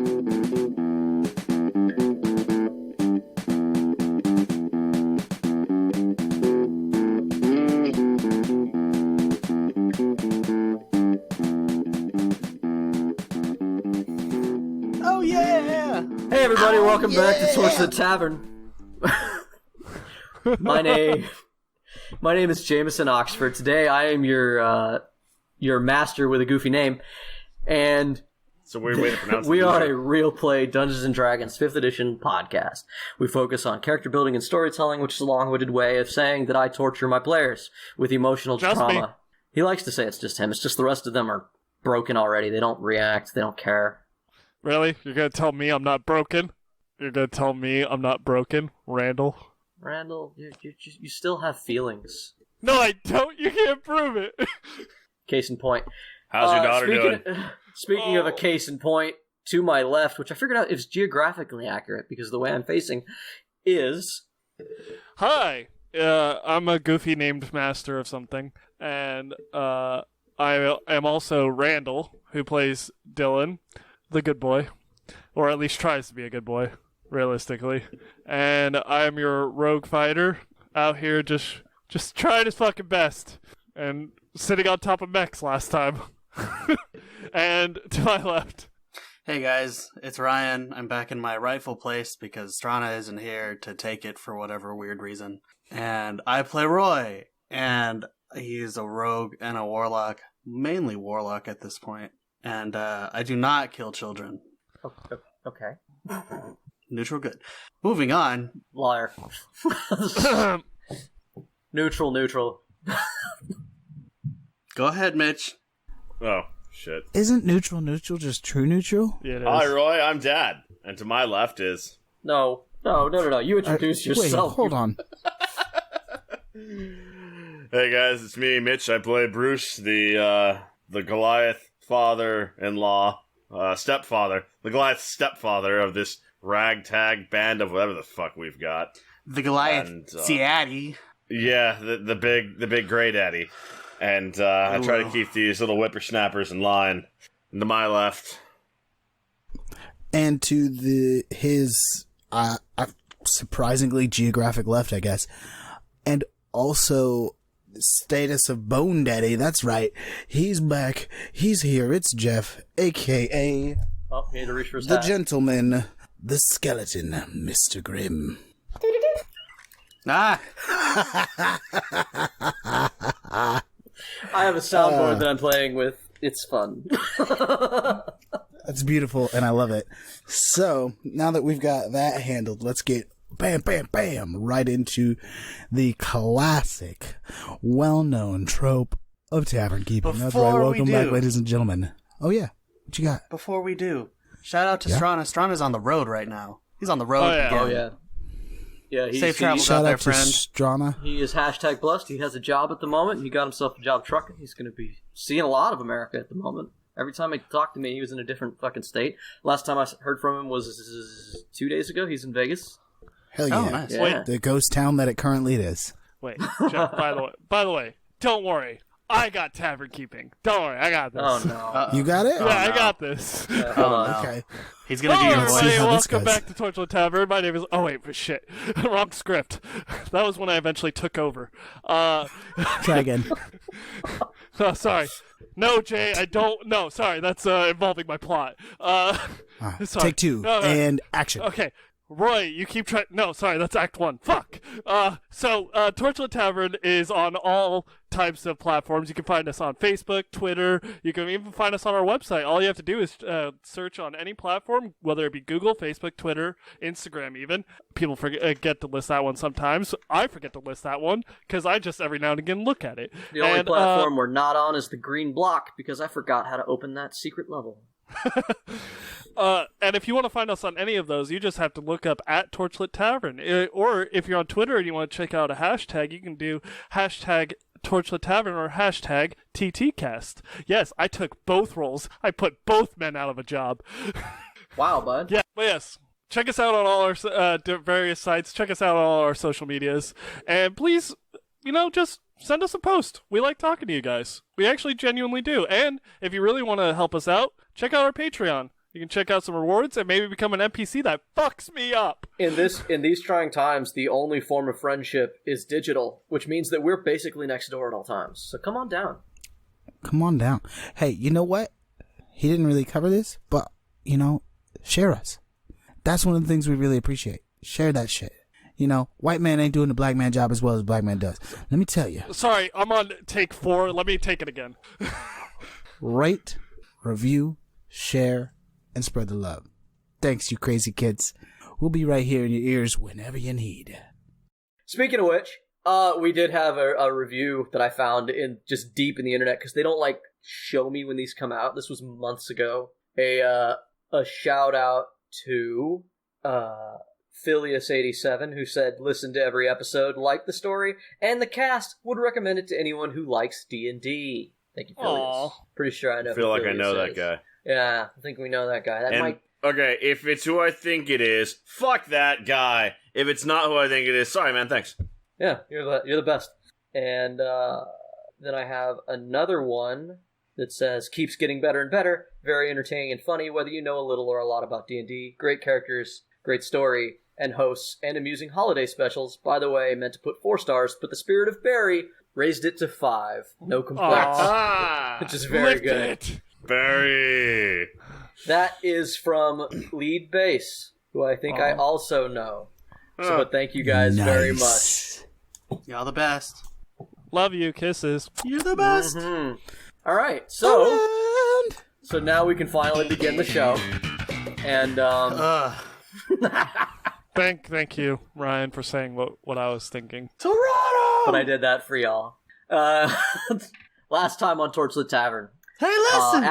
Oh yeah! Hey everybody, welcome back to Torchlit Tavern. My name is Jameson Oxford. Today I am your master with a goofy name, and it's a weird way to pronounce it. We are a real play Dungeons and Dragons 5th edition podcast. We focus on character building and storytelling, which is a long-winded way of saying that I torture my players with emotional trauma. Me. He likes to say it's just him. It's just the rest of them are broken already. They don't react. They don't care. Really? You're going to tell me I'm not broken? You're going to tell me I'm not broken, Randall? Randall, you still have feelings. No, I don't. You can't prove it. Case in point. How's your daughter doing? Speaking of a case in point, to my left, which I figured out is geographically accurate because the way I'm facing is... Hi. I'm a goofy named master of something, and I am also Randall, who plays Dylan, the good boy, or at least tries to be a good boy, realistically. And I am your rogue fighter out here just trying his fucking best and sitting on top of mechs last time. And to my left. Hey guys, it's Ryan. I'm back in my rightful place because Strana isn't here to take it for whatever weird reason. And I play Roy, and he's a rogue and a warlock, mainly warlock at this point. And I do not kill children. Okay. Neutral good. Moving on. Liar. Neutral. Go ahead, Mitch. Oh, shit. Isn't neutral just true neutral? Yeah, it is. Hi, Roy. I'm Dad. And to my left is... No. You introduce yourself. Wait, hold on. Hey, guys. It's me, Mitch. I play Bruce, the Goliath father-in-law, stepfather. The Goliath stepfather of this ragtag band of whatever the fuck we've got. The Goliath Daddy. Yeah, the big gray daddy. And I try to keep these little whippersnappers in line. And to my left. And to his surprisingly geographic left, I guess. And also status of Bone Daddy. That's right. He's back. He's here. It's Jeff, a.k.a. Oh, he had to reach for his the hat. gentleman, the skeleton, Mr. Grimm. Ah! I have a soundboard that I'm playing with. It's fun. That's beautiful, and I love it. So, now that we've got that handled, let's get bam, right into the classic, well-known trope of tavern keeping. That's right. Welcome back, ladies and gentlemen. Oh, yeah. What you got? Before we do, shout out to Strana. Strana's on the road right now. He's on the road again. Oh, yeah. Yeah, Safe travels Shout out there, out to friend. Strana. He is hashtag blessed. He has a job at the moment. He got himself a job trucking. He's going to be seeing a lot of America at the moment. Every time he talked to me, he was in a different fucking state. Last time I heard from him was 2 days ago. He's in Vegas. Hell yeah. Oh, nice. Yeah. The ghost town that it currently is. Wait, Jeff, by the way, don't worry. I got tavern keeping. Don't worry, I got this. Oh, no. You got it? Yeah, I got this. Hold on. no. Okay. He's gonna do your Everybody, voice. how this welcome goes. back to Torchlit Tavern. My name is... Oh, wait, shit. Wrong script. That was when I eventually took over. Try again. Oh, sorry. No, Jay, I don't... No, sorry, that's involving my plot. Sorry. Take two, No. and action. Okay. Roy, you keep trying... No, sorry, that's Act 1. Fuck! Torchlit Tavern is on all types of platforms. You can find us on Facebook, Twitter. You can even find us on our website. All you have to do is search on any platform, whether it be Google, Facebook, Twitter, Instagram even. People forget to list that one sometimes. I forget to list that one, because I just every now and again look at it. The only platform we're not on is the green block, because I forgot how to open that secret level. And if you want to find us on any of those, you just have to look up at Torchlit Tavern. Or if you're on Twitter and you want to check out a hashtag, you can do hashtag Torchlit Tavern or hashtag TTCast. Yes, I took both roles. I put both men out of a job. Wow, bud. Yeah, but yes. Check us out on all our various sites. Check us out on all our social medias. And please, just send us a post. We like talking to you guys. We actually genuinely do. And if you really want to help us out, check out our Patreon. You can check out some rewards and maybe become an NPC that fucks me up. In these trying times, the only form of friendship is digital, which means that we're basically next door at all times. So come on down. Come on down. Hey, you know what? He didn't really cover this, but, share us. That's one of the things we really appreciate. Share that shit. White man ain't doing the black man job as well as black man does. Let me tell you. Sorry, I'm on take 4. Let me take it again. Rate, review, share, and spread the love. Thanks, you crazy kids. We'll be right here in your ears whenever you need. Speaking of which, we did have a review that I found in just deep in the internet because they don't show me when these come out. This was months ago. A shout out to Phileas87 who said, "Listen to every episode, like the story, and the cast would recommend it to anyone who likes D&D." Thank you, Phileas. Aww. Pretty sure I know. I feel like I Phileas know is. that guy. Yeah, I think we know that guy. Okay, if it's who I think it is, fuck that guy. If it's not who I think it is, sorry, man, thanks. Yeah, you're the best. And then I have another one that says, "Keeps getting better and better. Very entertaining and funny, whether you know a little or a lot about D&D. Great characters, great story, and hosts, and amusing holiday specials. By the way, meant to put 4 stars, but the spirit of Barry raised it to 5. No complaints." Which is very Lift good. it. Barry. That is from Lead Bass, who I think I also know. So, but thank you guys very much. Y'all the best. Love you. Kisses. You're the best. Mm-hmm. All right, so now we can finally begin the show. And Thank you, Ryan, for saying what I was thinking. Toronto! but I did that for y'all. Last time on Torchlit Tavern. Hey, listen!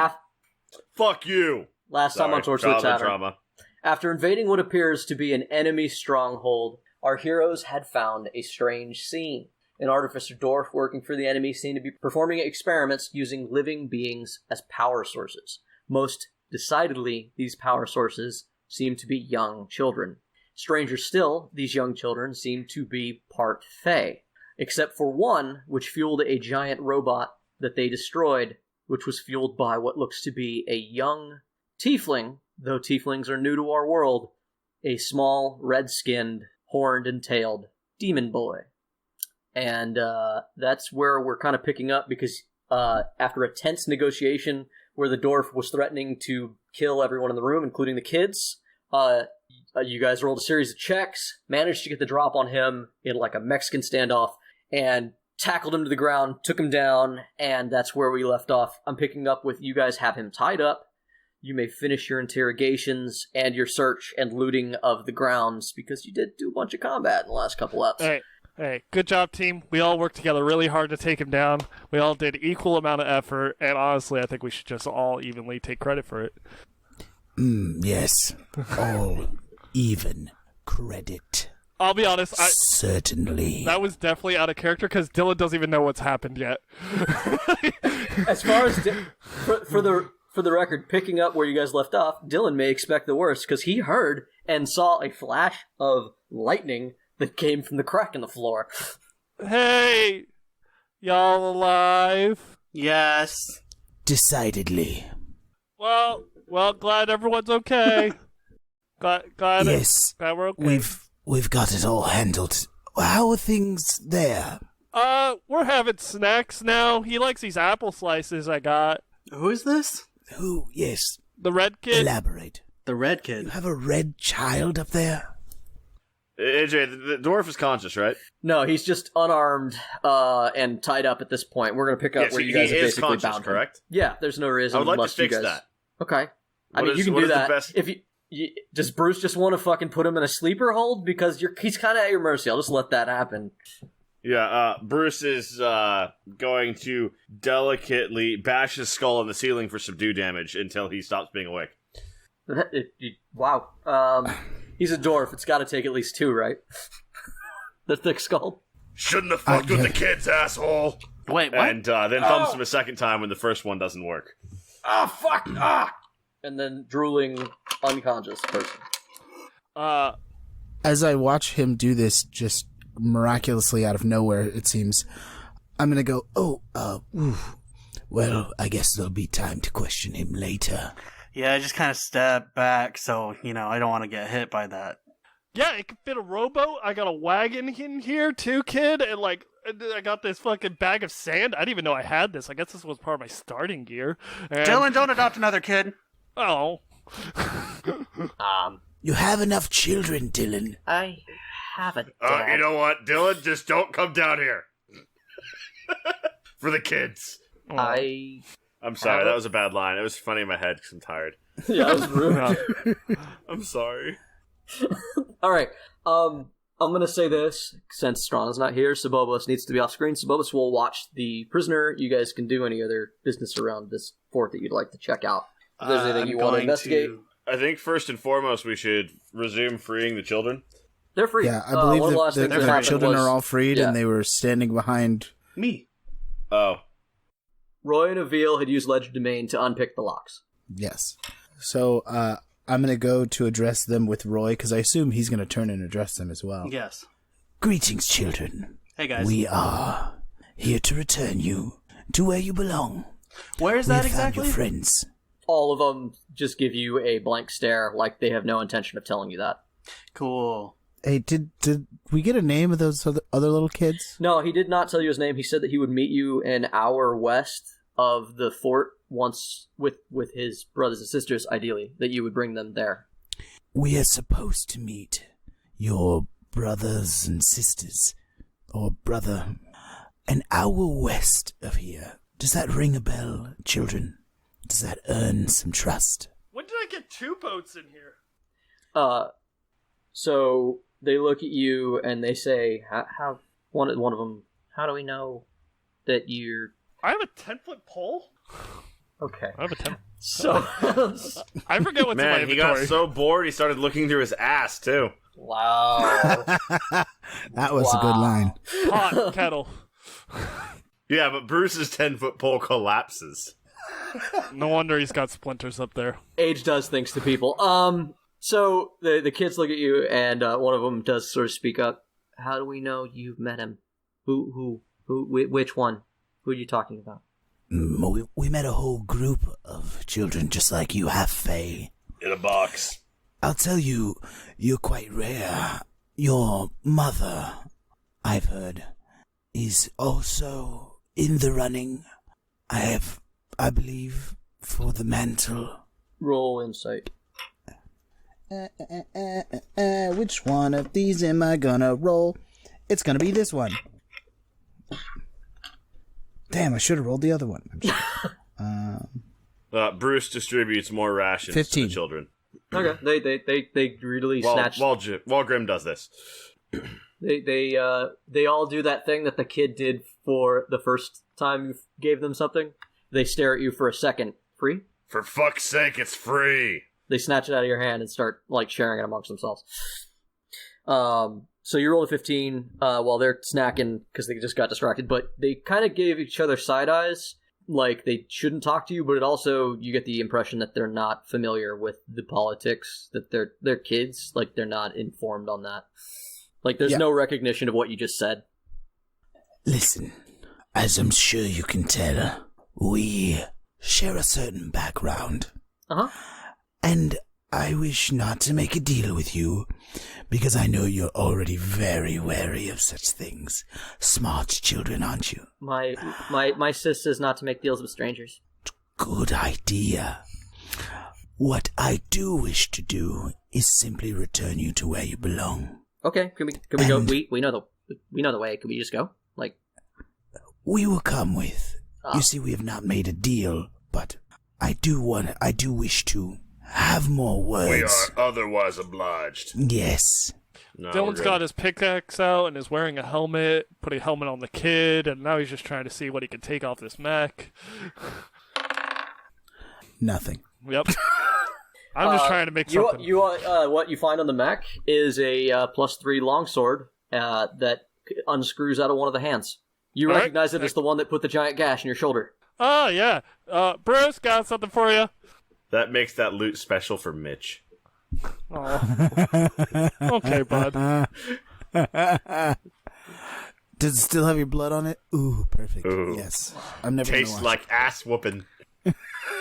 Fuck you. Last time on Torchlit Childhood Tavern. trauma. After invading what appears to be an enemy stronghold, our heroes had found a strange scene. An artificer dwarf working for the enemy seemed to be performing experiments using living beings as power sources. Most decidedly, these power sources seem to be young children. Stranger still, these young children seem to be part Fae, except for one, which fueled a giant robot that they destroyed, which was fueled by what looks to be a young tiefling, though tieflings are new to our world, a small, red-skinned, horned and tailed demon boy. And that's where we're kind of picking up, because after a tense negotiation where the dwarf was threatening to kill everyone in the room, including the kids, you guys rolled a series of checks, managed to get the drop on him in like a Mexican standoff, and tackled him to the ground, took him down, and that's where we left off. I'm picking up with you guys have him tied up. You may finish your interrogations and your search and looting of the grounds, because you did do a bunch of combat in the last couple eps. Hey, good job, team. We all worked together really hard to take him down. We all did equal amount of effort, and honestly, I think we should just all evenly take credit for it. Yes. All even credit. I'll be honest, Certainly. that was definitely out of character, because Dylan doesn't even know what's happened yet. As far as for the record, picking up where you guys left off, Dylan may expect the worst, because he heard and saw a flash of lightning that came from the crack in the floor. Hey! Y'all alive? Yes. Decidedly. Well, glad everyone's okay. glad Yes. glad we're okay. We've got it all handled. How are things there? We're having snacks now. He likes these apple slices I got. Who is this? Who? Yes. The red kid? Elaborate. The red You kid. have a red child up there? AJ, the dwarf is conscious, right? No, he's just unarmed and tied up at this point. We're going to pick up Yes, where you guys he are is basically conscious, bound him. correct? Yeah, there's no reason I would like to unless you fix guys... that. Okay. I What mean, is- you can what do is the that. best- If does Bruce just want to fucking put him in a sleeper hold? Because he's kind of at your mercy. I'll just let that happen. Yeah, Bruce is going to delicately bash his skull in the ceiling for subdue damage until he stops being awake. Wow. He's a dwarf. It's got to take at least 2, right? The thick skull. Shouldn't have fucked with the kids, asshole! Wait, what? And then thumps him a second time when the first one doesn't work. Ah, fuck! Ah! And then drooling, unconscious person. As I watch him do this just miraculously out of nowhere, it seems, I'm gonna go, well, I guess there'll be time to question him later. Yeah, I just kind of step back so, I don't want to get hit by that. Yeah, it can fit a rowboat. I got a wagon in here too, kid, and I got this fucking bag of sand. I didn't even know I had this. I guess this was part of my starting gear. And... Dylan, don't adopt another kid. Oh. You have enough children, Dylan. I haven't. Dad. You know what, Dylan? Just don't come down here. For the kids. I'm sorry, that was a bad line. It was funny in my head because I'm tired. Yeah, that was rude. I'm sorry. All right. I'm going to say this, since Strana's not here, Sobobos needs to be off screen. Sobobos will watch the prisoner. You guys can do any other business around this fort that you'd like to check out. If there's anything you want to investigate. I think first and foremost we should resume freeing the children. They're free. Yeah, I believe the children was, are all freed, and they were standing behind me. Oh. Roy and Avil had used Ledger Domain to unpick the locks. Yes. So, I'm going to go to address them with Roy, because I assume he's going to turn and address them as well. Yes. Greetings, children. Hey, guys. We are here to return you to where you belong. Where is that exactly? Found your friends. All of them just give you a blank stare, like they have no intention of telling you that. Cool. Hey, did we get a name of those other little kids? No, he did not tell you his name. He said that he would meet you an hour west of the fort once with his brothers and sisters, ideally, that you would bring them there. We are supposed to meet your brothers and sisters, or brother, an hour west of here. Does that ring a bell, children? Does that earn some trust? When did I get 2 boats in here? So they look at you and they say, "How?" One of them. How do we know that you're? I have a 10-foot pole. Okay. I have a 10. So I forget what's in my inventory. He got so bored he started looking through his ass too. Wow. That was a good line. Hot kettle. Yeah, but Bruce's 10-foot pole collapses. No wonder he's got splinters up there. Age does things to people. So the kids look at you, and one of them does sort of speak up. How do we know you've met him? Who? Which one? Who are you talking about? We met a whole group of children just like you have, Faye. In a box. I'll tell you, you're quite rare. Your mother, I've heard, is also in the running. I believe, for the mantle. Roll insight. Which one of these am I gonna roll? It's gonna be this one. Damn, I should have rolled the other one. I'm sure. Bruce distributes more rations 15. to the children. Okay, they really snatch. While Grimm does this. They all do that thing that the kid did for the first time you gave them something. They stare at you for a second. Free? For fuck's sake, it's free! They snatch it out of your hand and start, sharing it amongst themselves. So you roll a 15 while they're snacking because they just got distracted, but they kind of gave each other side eyes, like they shouldn't talk to you, but it also, you get the impression that they're not familiar with the politics, that they're kids, like they're not informed on that. Like there's no recognition of what you just said. Listen, as I'm sure you can tell, we share a certain background. Uh-huh. And I wish not to make a deal with you, because I know you're already very wary of such things. Smart children, aren't you? My sis says not to make deals with strangers. Good idea. What I do wish to do is simply return you to where you belong. Okay, can we go? We know the way. Can we just go? We will come with. You see, we have not made a deal, but I do wish to have more words. We are otherwise obliged. Yes. No, Dylan's got his pickaxe out and is wearing a helmet, put a helmet on the kid, and now he's just trying to see what he can take off this mech. Nothing. Yep. I'm just trying to make something. What you find on the mech is a +3 longsword that unscrews out of one of the hands. You recognize it as the one that put the giant gash in your shoulder. Oh, yeah. Bruce, got something for you. That makes that loot special for Mitch. Oh. Okay, bud. Does it still have your blood on it? Ooh, perfect. Ooh. Yes. I'm never Tastes like ass whooping.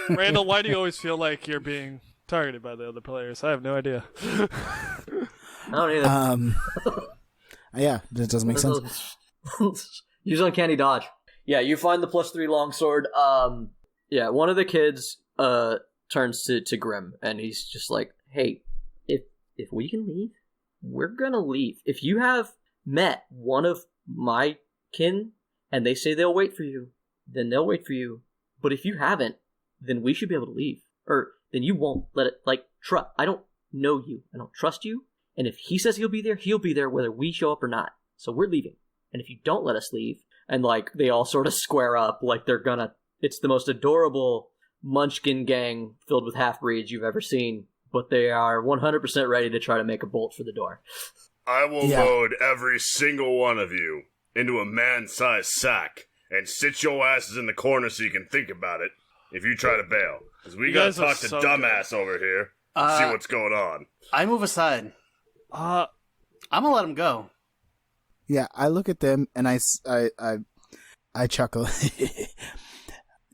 Randall, why do you always feel like you're being targeted by the other players? I have no idea. I don't either. Yeah, that doesn't make sense. Use uncanny dodge. Yeah, you find the +3 longsword. Yeah, one of the kids turns to Grimm, and he's just like, "Hey, if we can leave, we're gonna leave. If you have met one of my kin, and they say they'll wait for you, then they'll wait for you. But if you haven't, then we should be able to leave. Or then you won't let it, I don't know you. I don't trust you. And if he says he'll be there whether we show up or not. So we're leaving. And if you don't let us leave," and they all sort of square up like they're gonna, it's the most adorable munchkin gang filled with half-breeds you've ever seen, but they are 100% ready to try to make a bolt for the door. I will load every single one of you into a man-sized sack and sit your asses in the corner so you can think about it if you try to bail. Because we gotta talk to dumbass over here and see what's going on. I move aside. I'm gonna let him go. Yeah, I look at them and I chuckle.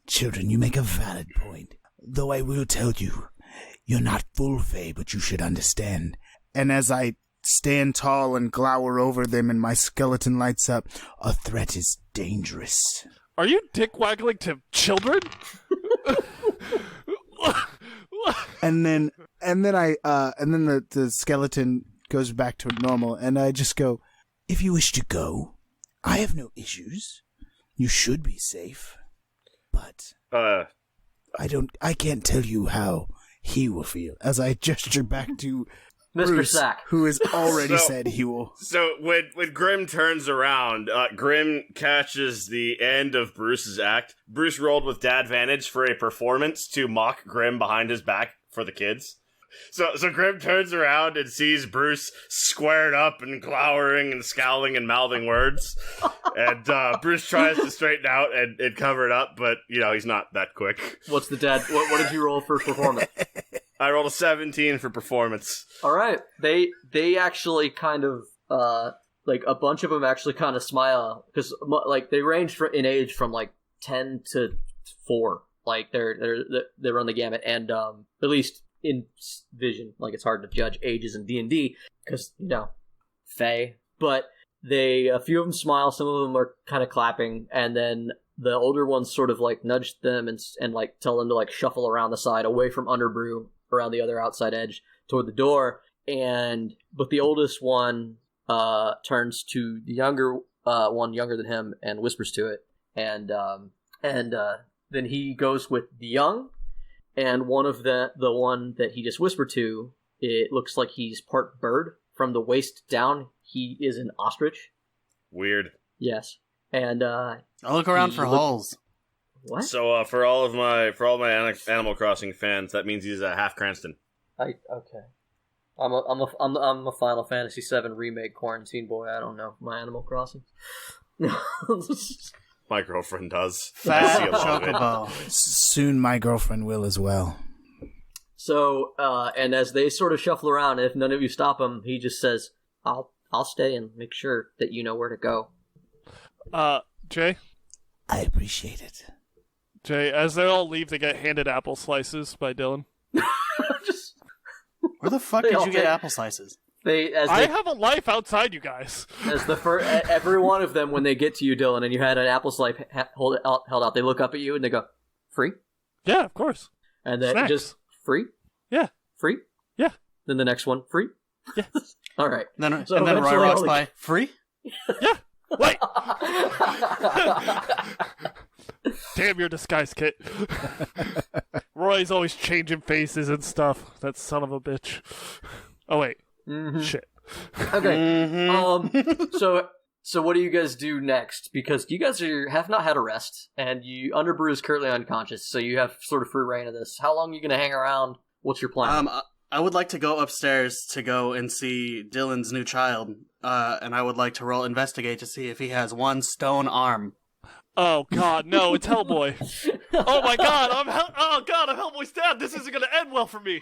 "Children, you make a valid point. Though I will tell you, you're not full Fae, but you should understand." And as I stand tall and glower over them and my skeleton lights up, "A threat is dangerous." Are you dick-waggling to children? And then the skeleton goes back to normal, and I just go, "If you wish to go, I have no issues. You should be safe. But I can't tell you how he will feel," as I gesture back to Mr. Bruce, Sack, who has already said he will. So when Grimm turns around, Grimm catches the end of Bruce's act. Bruce rolled with dadvantage for a performance to mock Grimm behind his back for the kids. So Grimm turns around and sees Bruce squared up and glowering and scowling and mouthing words. And Bruce tries to straighten out and cover it up, but, he's not that quick. what's the dad? What did you roll for performance? I rolled a 17 for performance. All right, they actually kind of a bunch of them actually kind of smile because they range in age from 10 to 4. They run the gamut, and at least in vision, it's hard to judge ages in D&D because Fae. But a few of them smile, some of them are kind of clapping, and then the older ones sort of nudge them and tell them to shuffle around the side away from Underbrew, around the other outside edge toward the door. But the oldest one turns to the younger one, younger than him, and whispers to it, and then he goes with the young, and one of the one that he just whispered to, it looks like he's part bird from the waist down. He is an ostrich. Weird. Yes, and I'll look around for holes. What? So for all my Animal Crossing fans, that means he's a half Cranston. Okay. I'm a Final Fantasy VII remake quarantine boy. I don't know my Animal Crossing. My girlfriend does. Fat I see a lot of it. chocobo. Soon my girlfriend will as well. So, and as they sort of shuffle around, if none of you stop him, he just says, I'll stay and make sure that you know where to go." Jay? I appreciate it. Jay, as they all leave, they get handed apple slices by Dylan. Where the fuck They did all you get take- apple slices? I have a life outside you guys. As every one of them, when they get to you, Dylan, and you had an apple slice held out, they look up at you and they go, "Free?" Yeah, of course. And then Snacks. just, "Free? Yeah. Free?" Yeah. Then the next one, "Free?" Yeah. All right. And So then Roy eventually walks all- by. Free? Yeah. Wait. Damn your disguise kit. Roy's always changing faces and stuff. That son of a bitch. Oh wait. Mhm. Shit. Okay. So what do you guys do next? Because you guys have not had a rest, and Underbrew is currently unconscious, so you have sort of free reign of this. How long are you going to hang around? What's your plan? I would like to go upstairs to go and see Dylan's new child, and I would like to roll investigate to see if he has one stone arm. Oh god, no, it's Hellboy. Oh my god, I'm Hellboy's dad. This isn't gonna end well for me.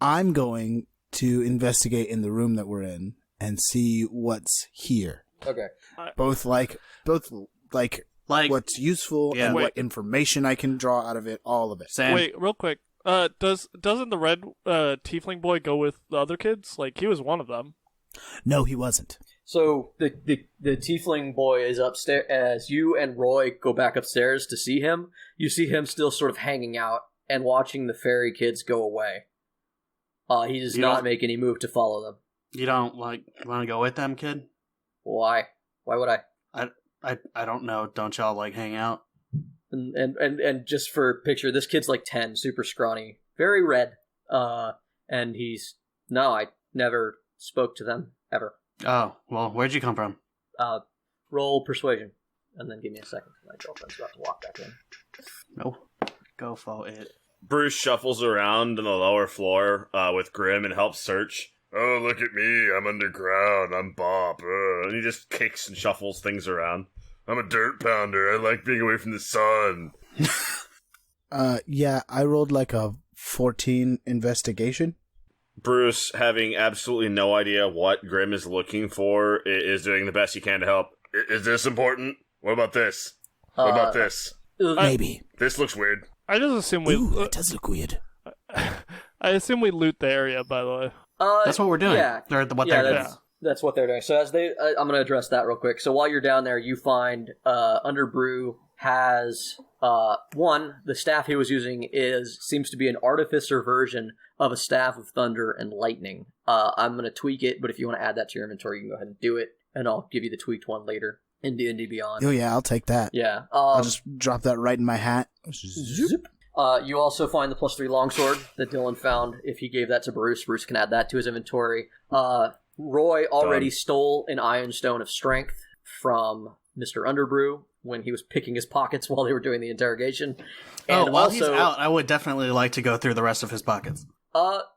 I'm going to investigate in the room that we're in and see what's here. Okay. Both Like what's useful and what information I can draw out of it, all of it. Sam. Wait, real quick. Doesn't the red tiefling boy go with the other kids? Like, he was one of them. No, he wasn't. So the tiefling boy is upstairs. As you and Roy go back upstairs to see him, you see him still sort of hanging out and watching the fairy kids go away. He does not make any move to follow them. You don't want to go with them, kid? Why? Why would I? I don't know. Don't y'all hang out? And just for picture, this kid's 10, super scrawny, very red. And I never spoke to them ever. Oh, well, where'd you come from? Roll persuasion, and then give me a second. My girlfriend's about to walk back in. No, go for it. Bruce shuffles around on the lower floor with Grimm and helps search. Oh, look at me. I'm underground. I'm Bobp. And he just kicks and shuffles things around. I'm a dirt pounder. I like being away from the sun. Yeah, I rolled a 14 investigation. Bruce, having absolutely no idea what Grimm is looking for, is doing the best he can to help. Is this important? What about this? What about this? Maybe. This looks weird. I just assume we... Ooh, it does look weird. I assume we loot the area, by the way. That's what we're doing. Yeah. They're doing. That's what they're doing. So I'm going to address that real quick. So while you're down there, you find Underbrew has the staff he was using seems to be an artificer version of a staff of thunder and lightning. I'm going to tweak it, but if you want to add that to your inventory, you can go ahead and do it, and I'll give you the tweaked one later in DnDBeyond. Oh yeah, I'll take that. Yeah, I'll just drop that right in my hat. Zoop. You also find the +3 longsword that Dylan found. If he gave that to Bruce, Bruce can add that to his inventory. Roy already stole an Ironstone of Strength from Mr. Underbrew when he was picking his pockets while they were doing the interrogation. And while he's out, I would definitely like to go through the rest of his pockets.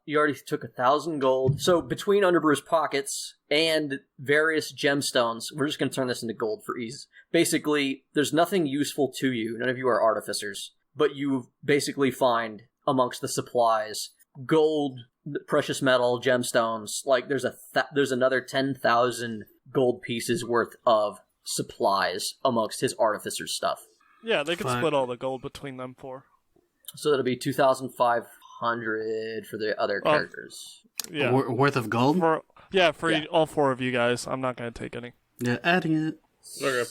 You already took 1,000 gold. So between Underbrew's pockets and various gemstones, we're just going to turn this into gold for ease. Basically, there's nothing useful to you. None of you are artificers. But you basically find amongst the supplies gold, precious metal, gemstones. There's another 10,000 gold pieces worth of supplies amongst his artificer's stuff. Yeah, they could split all the gold between them four. So that'll be 2,500 for the other characters. Yeah, worth of gold. For all four of you guys. I'm not going to take any. Yeah, adding it. Okay.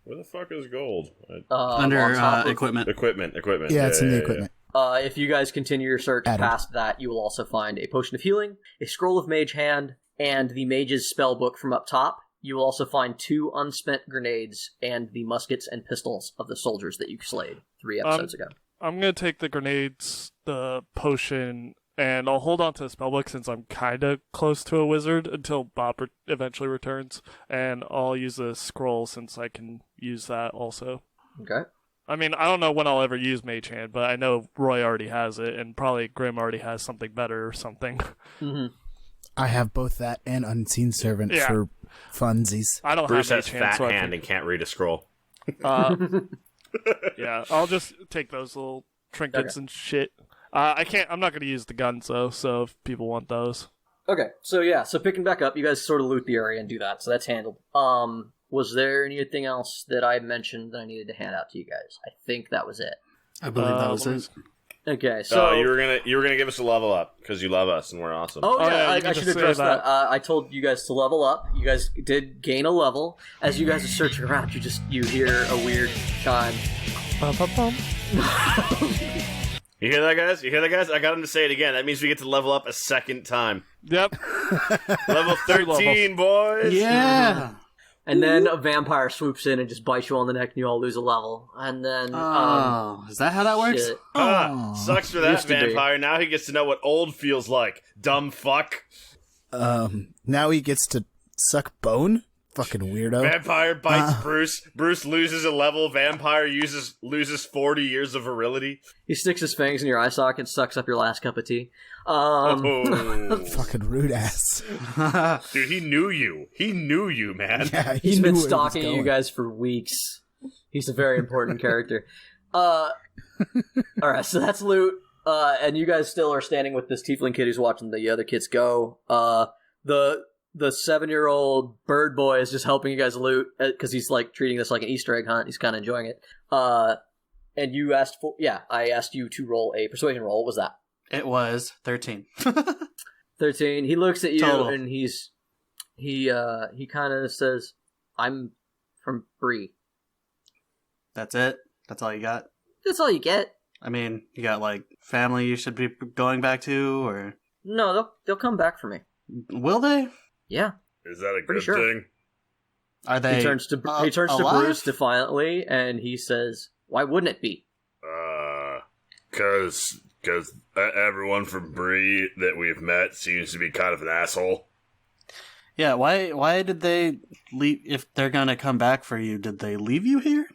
Where the fuck is gold? Under equipment. Equipment. Yeah, it's in the equipment. If you guys continue your search past that, you will also find a potion of healing, a scroll of mage hand, and the mage's spell book from up top. You will also find 2 unspent grenades and the muskets and pistols of the soldiers that you slayed 3 episodes ago. I'm going to take the grenades, the potion, and I'll hold on to the spellbook since I'm kind of close to a wizard until Bobp eventually returns. And I'll use the scroll since I can use that also. Okay. I mean, I don't know when I'll ever use Mage Hand, but I know Roy already has it, and probably Grimm already has something better or something. Mm-hmm. I have both that and Unseen Servant for funsies. I don't Bruce have has Mage Hand, fat hand and can't read a scroll. Yeah, I'll just take those little trinkets and shit. I'm not going to use the guns, though, so if people want those. Okay, so picking back up, you guys sort of loot the area and do that, so that's handled. Was there anything else that I mentioned that I needed to hand out to you guys? I think that was it. I believe that was it. Okay, so you were gonna give us a level up because you love us and we're awesome. Oh yeah, you can I should just address say that. I told you guys to level up. You guys did gain a level. As you guys are searching around, you hear a weird chime. Bum. You hear that, guys? I got him to say it again. That means we get to level up a second time. Yep. Level 13, boys. Yeah. And then a vampire swoops in and just bites you on the neck, and you all lose a level. And then, is that how that works? shit. Sucks for that Used to be. vampire. Now he gets to know what old feels like. Dumb fuck. Now he gets to suck bone? Fucking weirdo. Vampire bites Bruce. Bruce loses a level. Vampire loses 40 years of virility. He sticks his fangs in your eye socket and sucks up your last cup of tea. Fucking rude ass. Dude, he knew you. He knew you, man. Yeah, He's knew been where he was stalking you going. guys for weeks. He's a very important character. Alright, so that's loot. And you guys still are standing with this tiefling kid who's watching the other kids go. The the 7-year-old bird boy is just helping you guys loot because he's like treating this like an Easter egg hunt. He's kind of enjoying it. And you asked for I asked you to roll a persuasion roll. What was that? It was 13. 13. He looks at you Total. and he kind of says, "I'm from Bree." That's it? That's all you got? That's all you get. I mean, you got, like, family you should be going back to, or... No, they'll come back for me. Will they? Yeah. Is that a Pretty good sure. thing? Are they He turns to alive? Bruce defiantly, and he says, "Why wouldn't it be?" Cause everyone from Bree that we've met seems to be kind of an asshole. Yeah, why did they leave? If they're gonna come back for you, did they leave you here?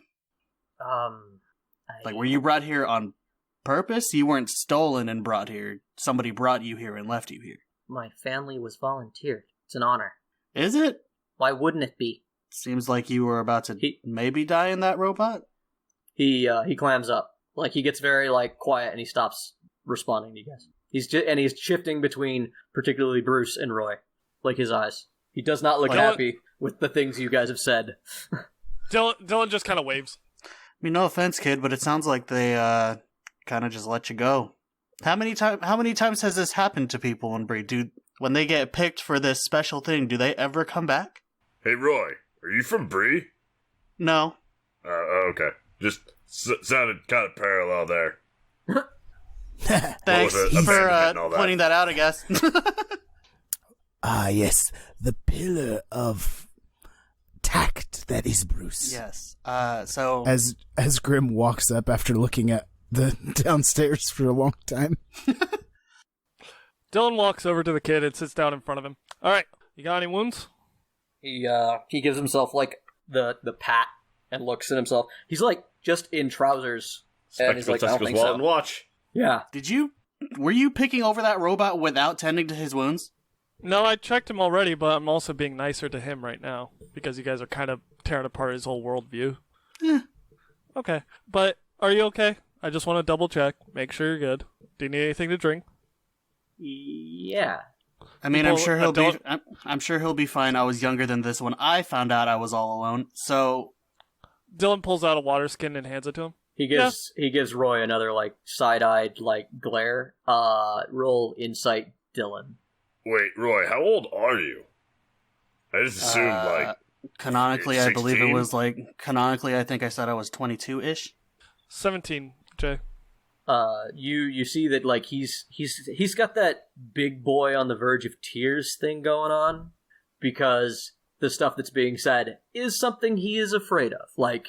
Like, were you brought here on purpose? You weren't stolen and brought here. Somebody brought you here and left you here. My family was volunteered. It's an honor. Is it? Why wouldn't it be? Seems like you were about to maybe die in that robot. He clams up. Like, he gets very, like, quiet, and he stops responding to you guys. He's shifting between particularly Bruce and Roy. Like, his eyes. He does not look happy with the things you guys have said. Dylan just kind of waves. I mean, no offense, kid, but it sounds like they kind of just let you go. How many times has this happened to people in Bree? When they get picked for this special thing, do they ever come back? Hey, Roy, are you from Bree? No. Okay. Just sounded kind of parallel there. Thanks for pointing that out, I guess. Yes. The pillar of tact that is Bruce. Yes. So As Grimm walks up after looking at the downstairs for a long time. Dylan walks over to the kid and sits down in front of him. All right, you got any wounds? He gives himself, like, the pat and looks at himself. He's, like, just in trousers. And he's like, "I don't think wallet so." and watch. Yeah. Were you picking over that robot without tending to his wounds? No, I checked him already, but I'm also being nicer to him right now because you guys are kind of tearing apart his whole worldview. Okay, but are you okay? I just want to double check, make sure you're good. Do you need anything to drink? Yeah. I mean, I'm sure he'll be fine. I was younger than this when I found out I was all alone. So Dylan pulls out a water skin and hands it to him. He gives Roy another, like, side-eyed, like, glare. Roll insight, Dylan. Wait, Roy, how old are you? I just assumed, like... Canonically, 16? I believe it was, like... Canonically, I think I said I was 22-ish. 17, Jay. You see that, like, he's got that big boy on the verge of tears thing going on, because the stuff that's being said is something he is afraid of. Like...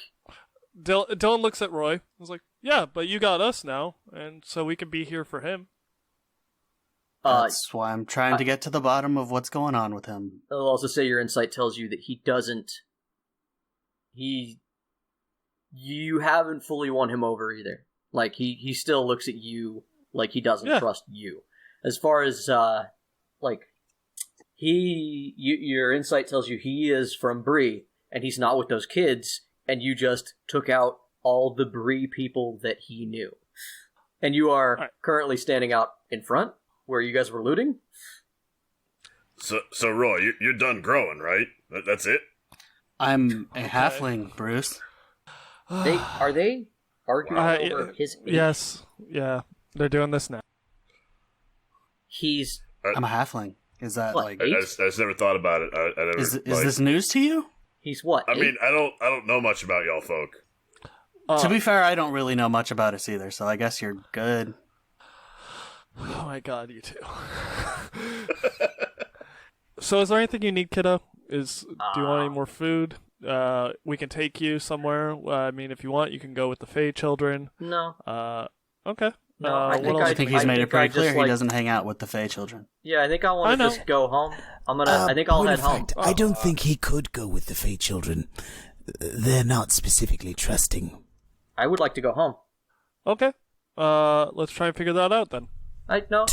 Dylan looks at Roy. He's like, "Yeah, but you got us now, and so we can be here for him." That's why I'm trying to get to the bottom of what's going on with him. I'll also say your insight tells you that he doesn't... You haven't fully won him over either. Like, he still looks at you like he doesn't trust you. As far as, your insight tells you he is from Bree, and he's not with those kids, and you just took out all the Bree people that he knew. And you are currently standing out in front, where you guys were looting. So Roy, you're done growing, right? That's it? I'm a halfling, Bruce. Are they arguing over his age? Yes. Yeah. They're doing this now. I'm a halfling. Is that what, like... I just never thought about it. I never, is this news to you? He's what? I mean, I don't know much about y'all folk. To be fair, I don't really know much about us either, so I guess you're good. Oh my god, you two. So is there anything you need, kiddo? Do you want any more food? We can take you somewhere. I mean, if you want, you can go with the Fae children. No. I Okay. think he's made it pretty clear he doesn't hang out with the Fae children. Yeah, I think I want to just go home. I think I'll head home. I don't think he could go with the Fae children. They're not specifically trusting. I would like to go home. Okay. Let's try and figure that out then. I'll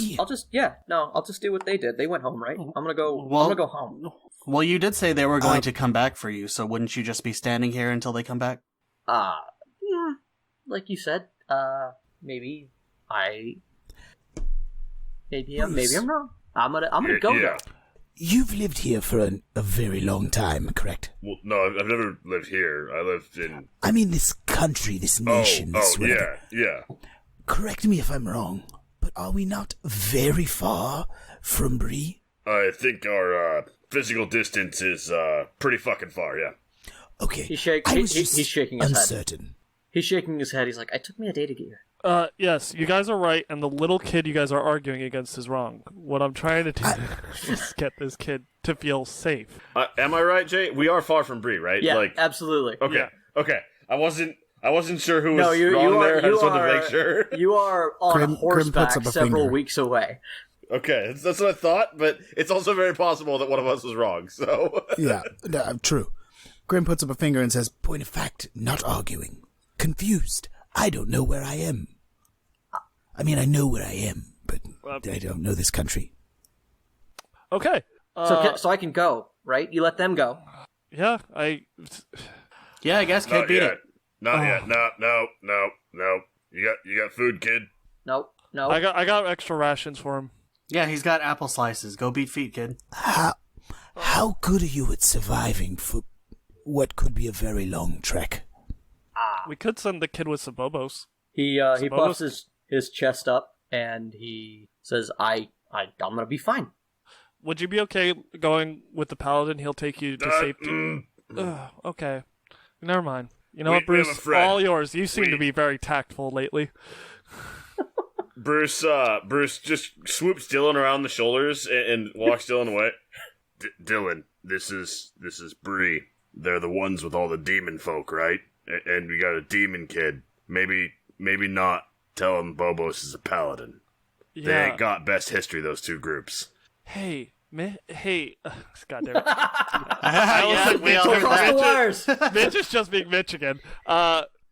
just do what they did. They went home, right? I'm gonna go home. Well, you did say they were going to come back for you, so wouldn't you just be standing here until they come back? Yeah, like you said. Maybe I'm wrong. I'm gonna go though. You've lived here for a very long time, correct? Well, no, I've never lived here. I lived in... I mean this country, this nation, this whatever. yeah. Correct me if I'm wrong, but are we not very far from Bree? I think our physical distance is pretty fucking far, yeah. Okay, He's shaking his uncertain. head. He's shaking his head. He's like, it took me a day to get here. Yes, you guys are right, and the little kid you guys are arguing against is wrong. What I'm trying to do is get this kid to feel safe. Am I right, Jay? We are far from Bree, right? Yeah, absolutely. Okay, Yeah. okay. I wasn't sure who was No, you wrong are, there. I just wanted are, to make sure. You are on Grimm horseback puts up a several finger. weeks away. Okay, that's what I thought, but it's also very possible that one of us was wrong, so... Yeah, true. Grimm puts up a finger and says, point of fact, not arguing. Confused. I don't know where I am. I mean, I know where I am, but I don't know this country. Okay. So I can go, right? You let them go. Yeah, Yeah, I guess kid Not beat yet. it. Not yet. No. You got food, kid? No. I got extra rations for him. Yeah, he's got apple slices. Go beat feet, kid. How good are you at surviving for what could be a very long trek? We could send the kid with Sobobos. He Sobobos? puffs his chest up and he says, I'm gonna be fine. Would you be okay going with the paladin? He'll take you to safety. Okay. Never mind. You know what, We have a Bruce? friend. All yours. You seem to be very tactful lately. Bruce just swoops Dylan around the shoulders and walks Dylan away. Dylan, this is Bree. They're the ones with all the demon folk, right? And we got a demon kid. Maybe not tell him Bobos is a paladin. Yeah. They ain't got best history, those two groups. Hey, God damn it. Yeah, we all heard Cross that. the wires! Mitch is just being Mitch again.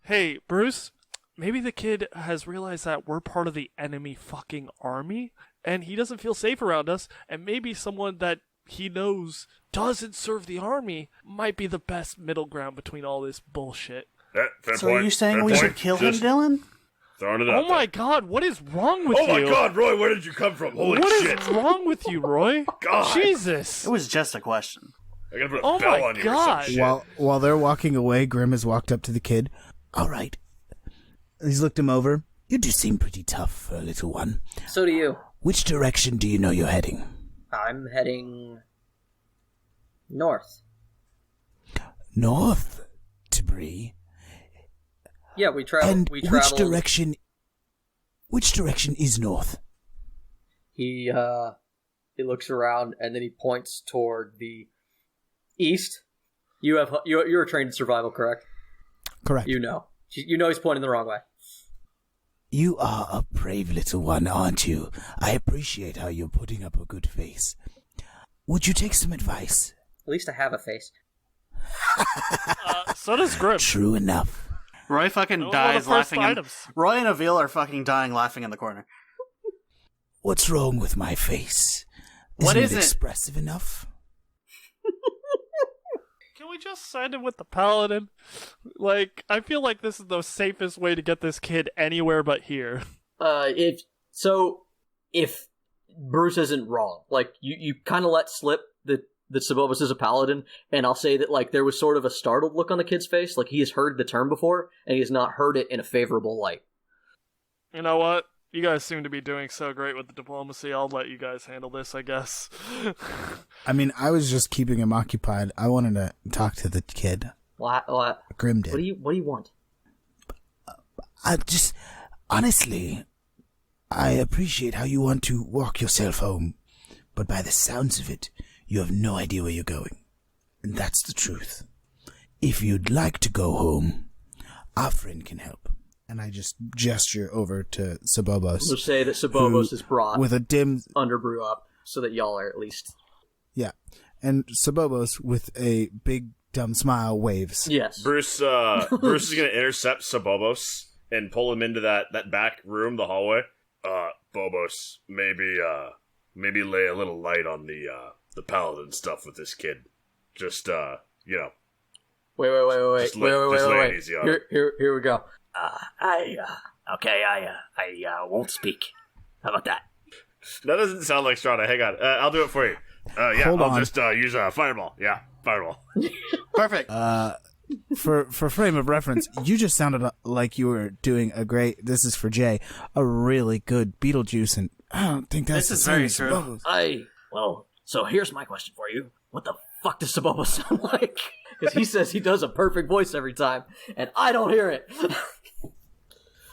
Hey, Bruce, maybe the kid has realized that we're part of the enemy fucking army, and he doesn't feel safe around us, and maybe someone that he knows doesn't serve the army might be the best middle ground between all this bullshit. Fair So point. are you saying Fair we point. should kill him, Just Dylan? Throwing it out Oh my god, what is wrong with there. Oh you? my god, Roy, where did you come from? Holy What shit. is wrong with you, Roy? God. Jesus. It was just a question. I gotta put a Oh bell my on you God. or some shit. While they're walking away, Grimm has walked up to the kid. All right. He's looked him over. You do seem pretty tough for a little one. So do you. Which direction do you know you're heading? I'm heading north. North to Bree. Yeah, we travel. And We which travel. direction? Which direction is north? He looks around and then he points toward the east. You're trained in survival, correct? Correct. You know he's pointing the wrong way. You are a brave little one, aren't you? I appreciate how you're putting up a good face. Would you take some advice? At least I have a face. So does Grimm. True enough. Roy fucking That was one of dies the first laughing. items. Roy and Avil are fucking dying laughing in the corner. What's wrong with my face? What Isn't is it it? expressive enough? Can we just send him with the paladin? Like, I feel like this is the safest way to get this kid anywhere but here. If Bruce isn't wrong, like you kind of let slip that Sobobos is a paladin, and I'll say that like there was sort of a startled look on the kid's face, like he has heard the term before and he has not heard it in a favorable light. You know what? You guys seem to be doing so great with the diplomacy. I'll let you guys handle this, I guess. I mean, I was just keeping him occupied. I wanted to talk to the kid. What? Grimm did. What do you want? I just, honestly, I appreciate how you want to walk yourself home, but by the sounds of it, you have no idea where you're going. And that's the truth. If you'd like to go home, our friend can help. And I just gesture over to Sobobos. We'll say that Sobobos is brought with a dim underbrew up so that y'all are at least. Yeah. And Sobobos with a big dumb smile waves. Yes. Bruce is gonna intercept Sobobos and pull him into that back room, the hallway. Bobos, maybe lay a little light on the paladin stuff with this kid. Just Wait. Just lay it easy on him. Here we go. I won't speak. How about that? That doesn't sound like Strana. Hang on, I'll do it for you. Hold I'll on. just use a fireball. Yeah, fireball. Perfect. For frame of reference, you just sounded like you were doing this is for Jay, a really good Beetlejuice, and I don't think that's This is the same very as true. Sobobos. Well, so here's my question for you. What the fuck does Sobobos sound like? Because he says he does a perfect voice every time, and I don't hear it.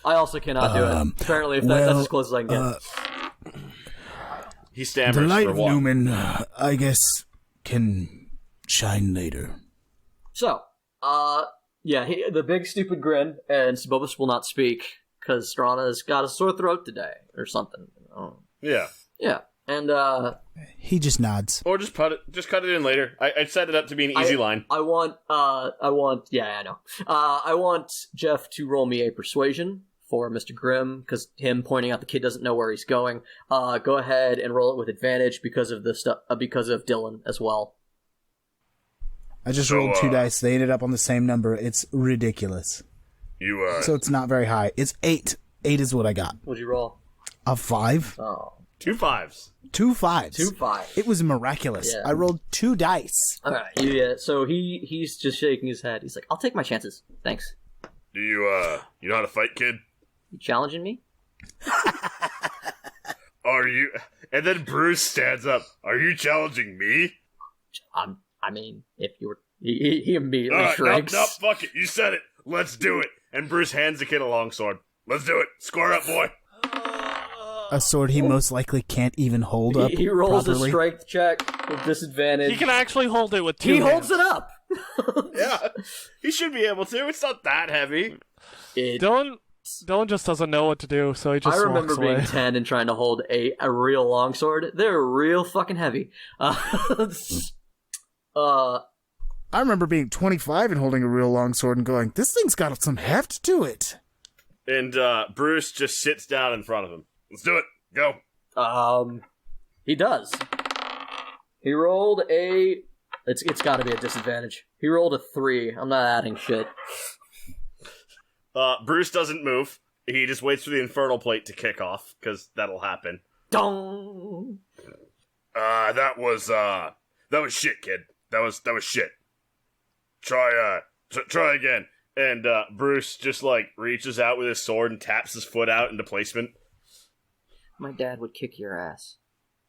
I also cannot do it. Apparently, if that's as close as I can get. He stammers The light for of one. Lumen, I guess, can shine later. So, the big stupid grin, and Sobobos will not speak, because Strana's got a sore throat today, or something. Yeah. Yeah, and, He just nods. Or just cut it in later. I set it up to be an easy line. I want Jeff to roll me a persuasion for Mr. Grimm, because him pointing out the kid doesn't know where he's going. Go ahead and roll it with advantage because of because of Dylan as well. I just rolled 2 dice. They ended up on the same number. It's ridiculous. So it's not very high. It's 8. 8 is what I got. What'd you roll? A 5. Oh. 2 5s. 2 5s. 2 5. It was miraculous. Yeah. I rolled 2 dice. All right. Yeah. So he's just shaking his head. He's like, "I'll take my chances. Thanks." Do you know how to fight, kid? You challenging me? Are you? And then Bruce stands up. Are you challenging me? I mean, if you were, he immediately All right, shrinks. no, fuck it. You said it. Let's do it. And Bruce hands the kid a longsword. Let's do it. Square up, boy. A sword he most likely can't even hold up. He rolls properly. a strength check with disadvantage. He can actually hold it with 2 He hands. holds it up. Yeah, he should be able to. It's not that heavy. Dylan just doesn't know what to do, so he just I remember walks away. being 10 and trying to hold a real longsword. They're real fucking heavy. I remember being 25 and holding a real long sword and going, this thing's got some heft to it. And Bruce just sits down in front of him. Let's do it. Go. He does. He rolled a... It's got to be a disadvantage. He rolled a 3. I'm not adding shit. Bruce doesn't move. He just waits for the infernal plate to kick off, because that'll happen. Dong! That was shit, kid. That was shit. Try again. And Bruce just reaches out with his sword and taps his foot out into placement. My dad would kick your ass.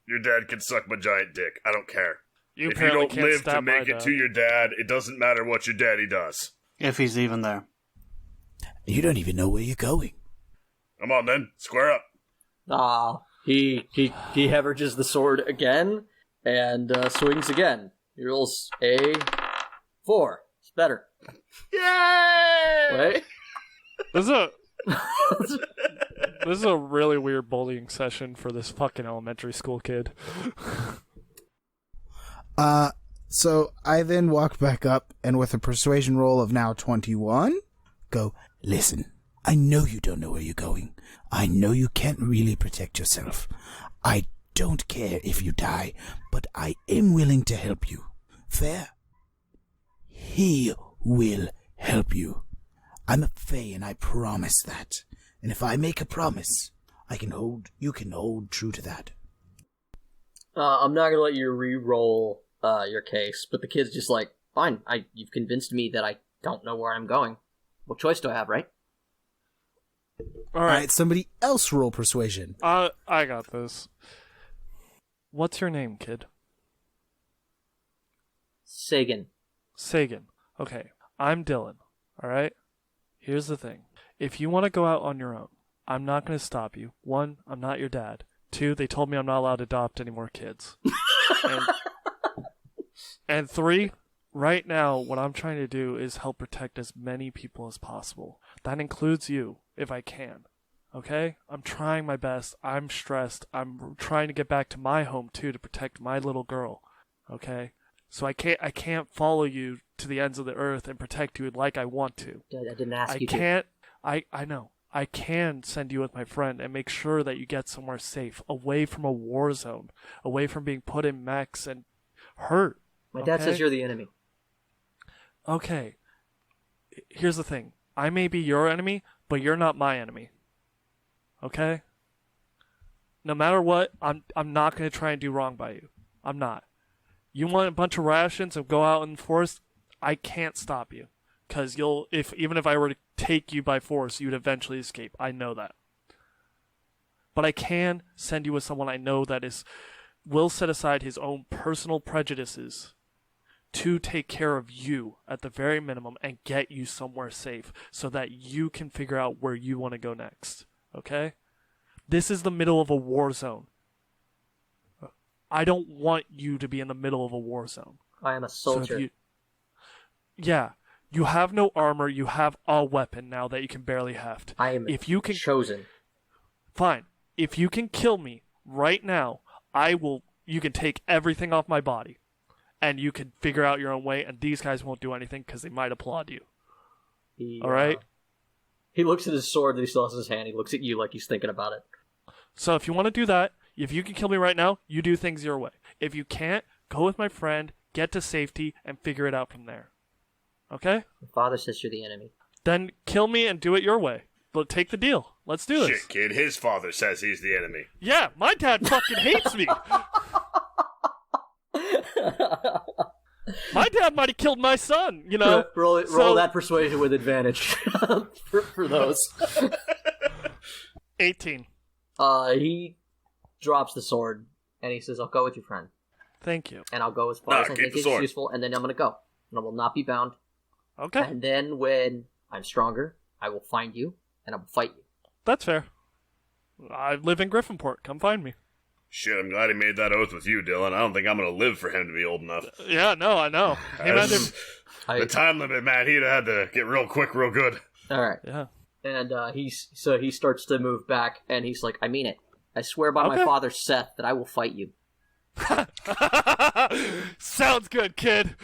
Your dad can suck my giant dick. I don't care. If you apparently don't can't live to stab my make it dad. to your dad, it doesn't matter what your daddy does. If he's even there. You don't even know where you're going. Come on, then. Square up. He heverages the sword again and swings again. He rolls a 4. It's better. Yay! Wait. This is a really weird bullying session for this fucking elementary school kid. So I then walk back up and with a persuasion roll of now 21, go, listen, I know you don't know where you're going. I know you can't really protect yourself. I don't care if you die, but I am willing to help you. Fair? He will help you. I'm a Fae and I promise that. And if I make a promise, you can hold true to that. I'm not gonna let you re-roll your case, but the kid's just like, fine, you've convinced me that I don't know where I'm going. What choice do I have, right? All All right, right, somebody else roll persuasion. I got this. What's your name, kid? Sagan. Sagan. Okay, I'm Dylan. All right? Here's the thing. If you want to go out on your own, I'm not going to stop you. 1, I'm not your dad. 2, they told me I'm not allowed to adopt any more kids. And 3, right now, what I'm trying to do is help protect as many people as possible. That includes you, if I can. Okay? I'm trying my best. I'm stressed. I'm trying to get back to my home, too, to protect my little girl. Okay? So I can't follow you to the ends of the earth and protect you like I want to. Dad, I didn't ask you to. I know. I can send you with my friend and make sure that you get somewhere safe, away from a war zone, away from being put in mechs and hurt. My dad okay? says you're the enemy. Okay. Here's the thing. I may be your enemy, but you're not my enemy. Okay? No matter what, I'm not going to try and do wrong by you. I'm not. You want a bunch of rations and go out in the forest? I can't stop you. Because even if I were to take you by force, you'd eventually escape. I know that. But I can send you with someone I know that will set aside his own personal prejudices to take care of you at the very minimum and get you somewhere safe so that you can figure out where you want to go next. Okay? This is the middle of a war zone. I don't want you to be in the middle of a war zone. I am a soldier. You have no armor. You have a weapon now that you can barely heft. I am chosen. Fine. If you can kill me right now, you can take everything off my body. And you can figure out your own way, and these guys won't do anything because they might applaud you. All right? He looks at his sword that he still has in his hand. He looks at you like he's thinking about it. So if you want to do that, if you can kill me right now, you do things your way. If you can't, go with my friend, get to safety, and figure it out from there. Okay? My father says you're the enemy. Then kill me and do it your way. But take the deal. Let's do this. Shit, kid, his father says he's the enemy. Yeah, my dad fucking hates me. My dad might have killed my son, you know? Roll that persuasion with advantage for those. 18. He drops the sword, and he says, I'll go with your friend. Thank you. And I'll go as far as I think is useful, and then I'm going to go. And I will not be bound. Okay. And then when I'm stronger, I will find you, and I will fight you. That's fair. I live in Griffinport. Come find me. Shit, I'm glad he made that oath with you, Dylan. I don't think I'm going to live for him to be old enough. Yeah, no, I know. The time limit, man, he'd have had to get real quick, real good. All right. Yeah. And he starts to move back, and he's like, I mean it. I swear by my father Seth that I will fight you. Sounds good, kid.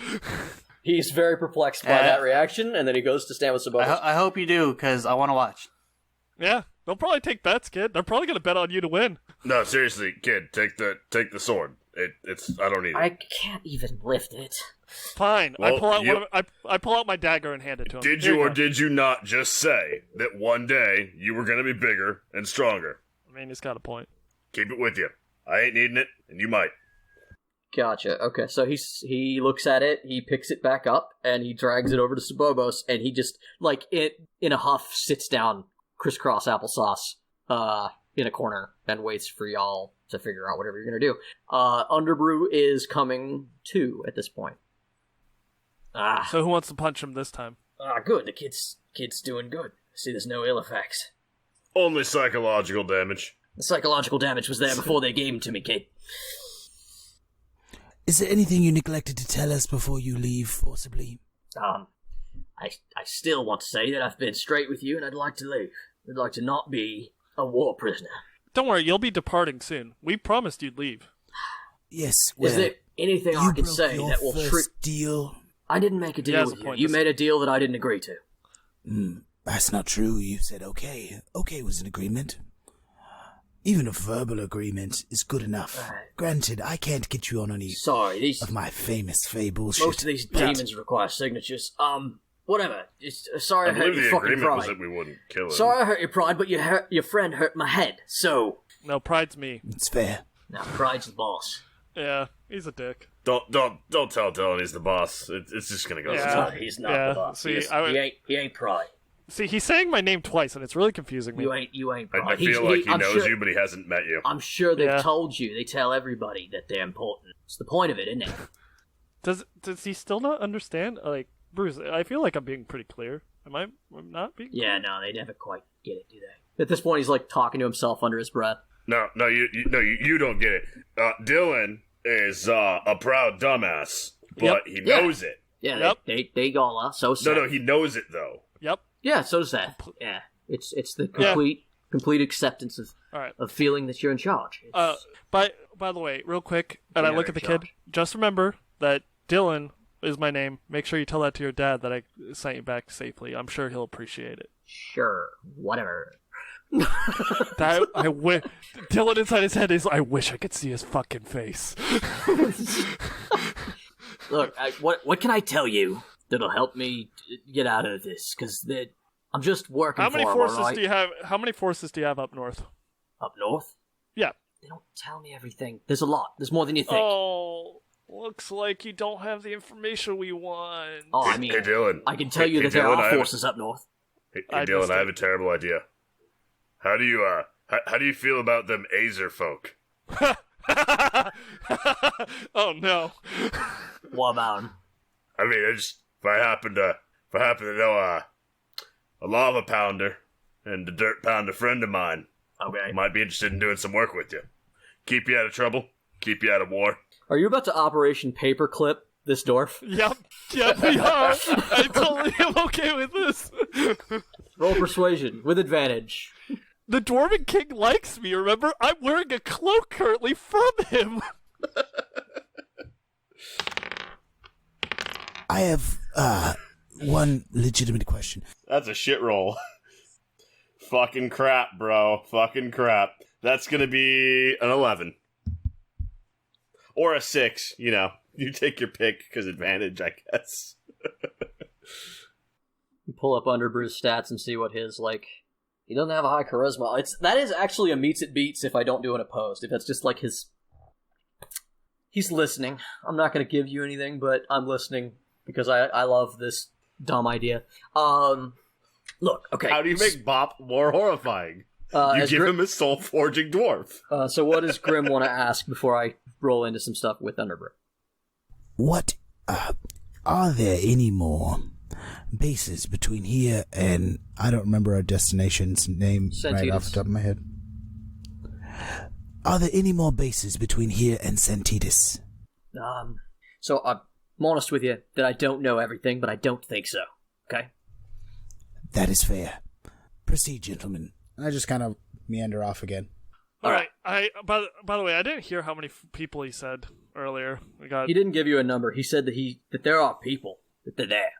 He's very perplexed by that reaction, and then he goes to stand with Sobobos. I hope you do, because I want to watch. Yeah, they'll probably take bets, kid. They're probably going to bet on you to win. No, seriously, kid, take the sword. I don't need it. I can't even lift it. Fine. Well, I pull out my dagger and hand it to him. Did you or did you not just say that one day you were going to be bigger and stronger? I mean, he's got a point. Keep it with you. I ain't needing it, and you might. Gotcha. Okay, so he looks at it, he picks it back up, and he drags it over to Sobobos, and he just, like, in a huff, sits down, crisscross applesauce, in a corner, and waits for y'all to figure out whatever you're gonna do. Underbrew is coming too at this point. So who wants to punch him this time? Good. The kid's doing good. See, there's no ill effects. Only psychological damage. The psychological damage was there before they gave him to me, kid. Is there anything you neglected to tell us before you leave, forcibly? I still want to say that I've been straight with you, and I'd like to leave. I'd like to not be a war prisoner. Don't worry, you'll be departing soon. We promised you'd leave. Yes, well, is there anything I can say that will deal? I didn't make a deal with you. You made a deal that I didn't agree to. That's not true. You said okay. Okay was an agreement. Even a verbal agreement is good enough. Granted, I can't get you on any of my famous fables. Most of these demons require signatures. Whatever. Sorry I hurt your fucking agreement pride. Was that we wouldn't kill him. Sorry I hurt your pride, but your friend hurt my head, so... No, pride's me. It's fair. Now, pride's the boss. Yeah, he's a dick. Don't tell Dylan he's the boss. It's just gonna go. Yeah. He's not the boss. See, he ain't pride. See, he's saying my name twice, and it's really confusing me. You ain't pride. I feel like he knows you, but he hasn't met you. I'm sure they've told you. They tell everybody that they're important. It's the point of it, isn't it? Does he still not understand? Like, Bruce, I feel like I'm being pretty clear. Am I not being clear? Yeah, no, they never quite get it, do they? At this point, he's like talking to himself under his breath. No, you don't get it. Dylan is a proud dumbass, but he knows it. Yeah, they go so sad. No, he knows it though. Yep. Yeah, so does that. Yeah, it's the complete acceptance of feeling that you're in charge. By the way, real quick, and I look at the kid. Just remember that Dylan is my name. Make sure you tell that to your dad that I sent you back safely. I'm sure he'll appreciate it. Sure, whatever. Dylan inside his head is, I wish I could see his fucking face. Look, what can I tell you that'll help me get out of this? Because I'm just working How many for forces them, right? do you have? How many forces do you have up north? Up north? Yeah. They don't tell me everything. There's a lot. There's more than you think. Oh, Looks like you don't have the information we want. Oh, I mean, Hey, Dylan. I can tell you that there Dylan, are forces up north. Hey, I Dylan, missed I have it. a terrible idea. How do you feel about them Azer folk? Oh no. What about him? I mean, if I happen to know a lava pounder and a dirt pounder friend of mine, Okay. might be interested in doing some work with you. Keep you out of trouble. Keep you out of war. Are you about to Operation Paperclip this dwarf? Yep, we are. I totally am okay with this. Roll persuasion with advantage. The Dwarven King likes me, remember? I'm wearing a cloak currently from him. I have one legitimate question. That's a shit roll. Fucking crap, bro. Fucking crap. That's gonna be an 11. Or a 6, you know. You take your pick, because advantage, I guess. You pull up Underbrew's stats and see what his, like... He doesn't have a high charisma. That is actually a meets it beats if I don't do an opposed. If that's just like his... He's listening. I'm not going to give you anything, but I'm listening because I love this dumb idea. Look, okay. How do you make Bobp more horrifying? You give him a soul-forging dwarf. So what does Grimm want to ask before I roll into some stuff with Underbrew? What are there any more bases between here and I don't remember our destination's name right off the top of my head. Are there any more bases between here and Santitas? So I'm honest with you that I don't know everything, but I don't think so. Okay? That is fair. Proceed, gentlemen. I just kind of meander off again. All right. By the way, I didn't hear how many people he said earlier. He didn't give you a number. He said that there are people, that they're there.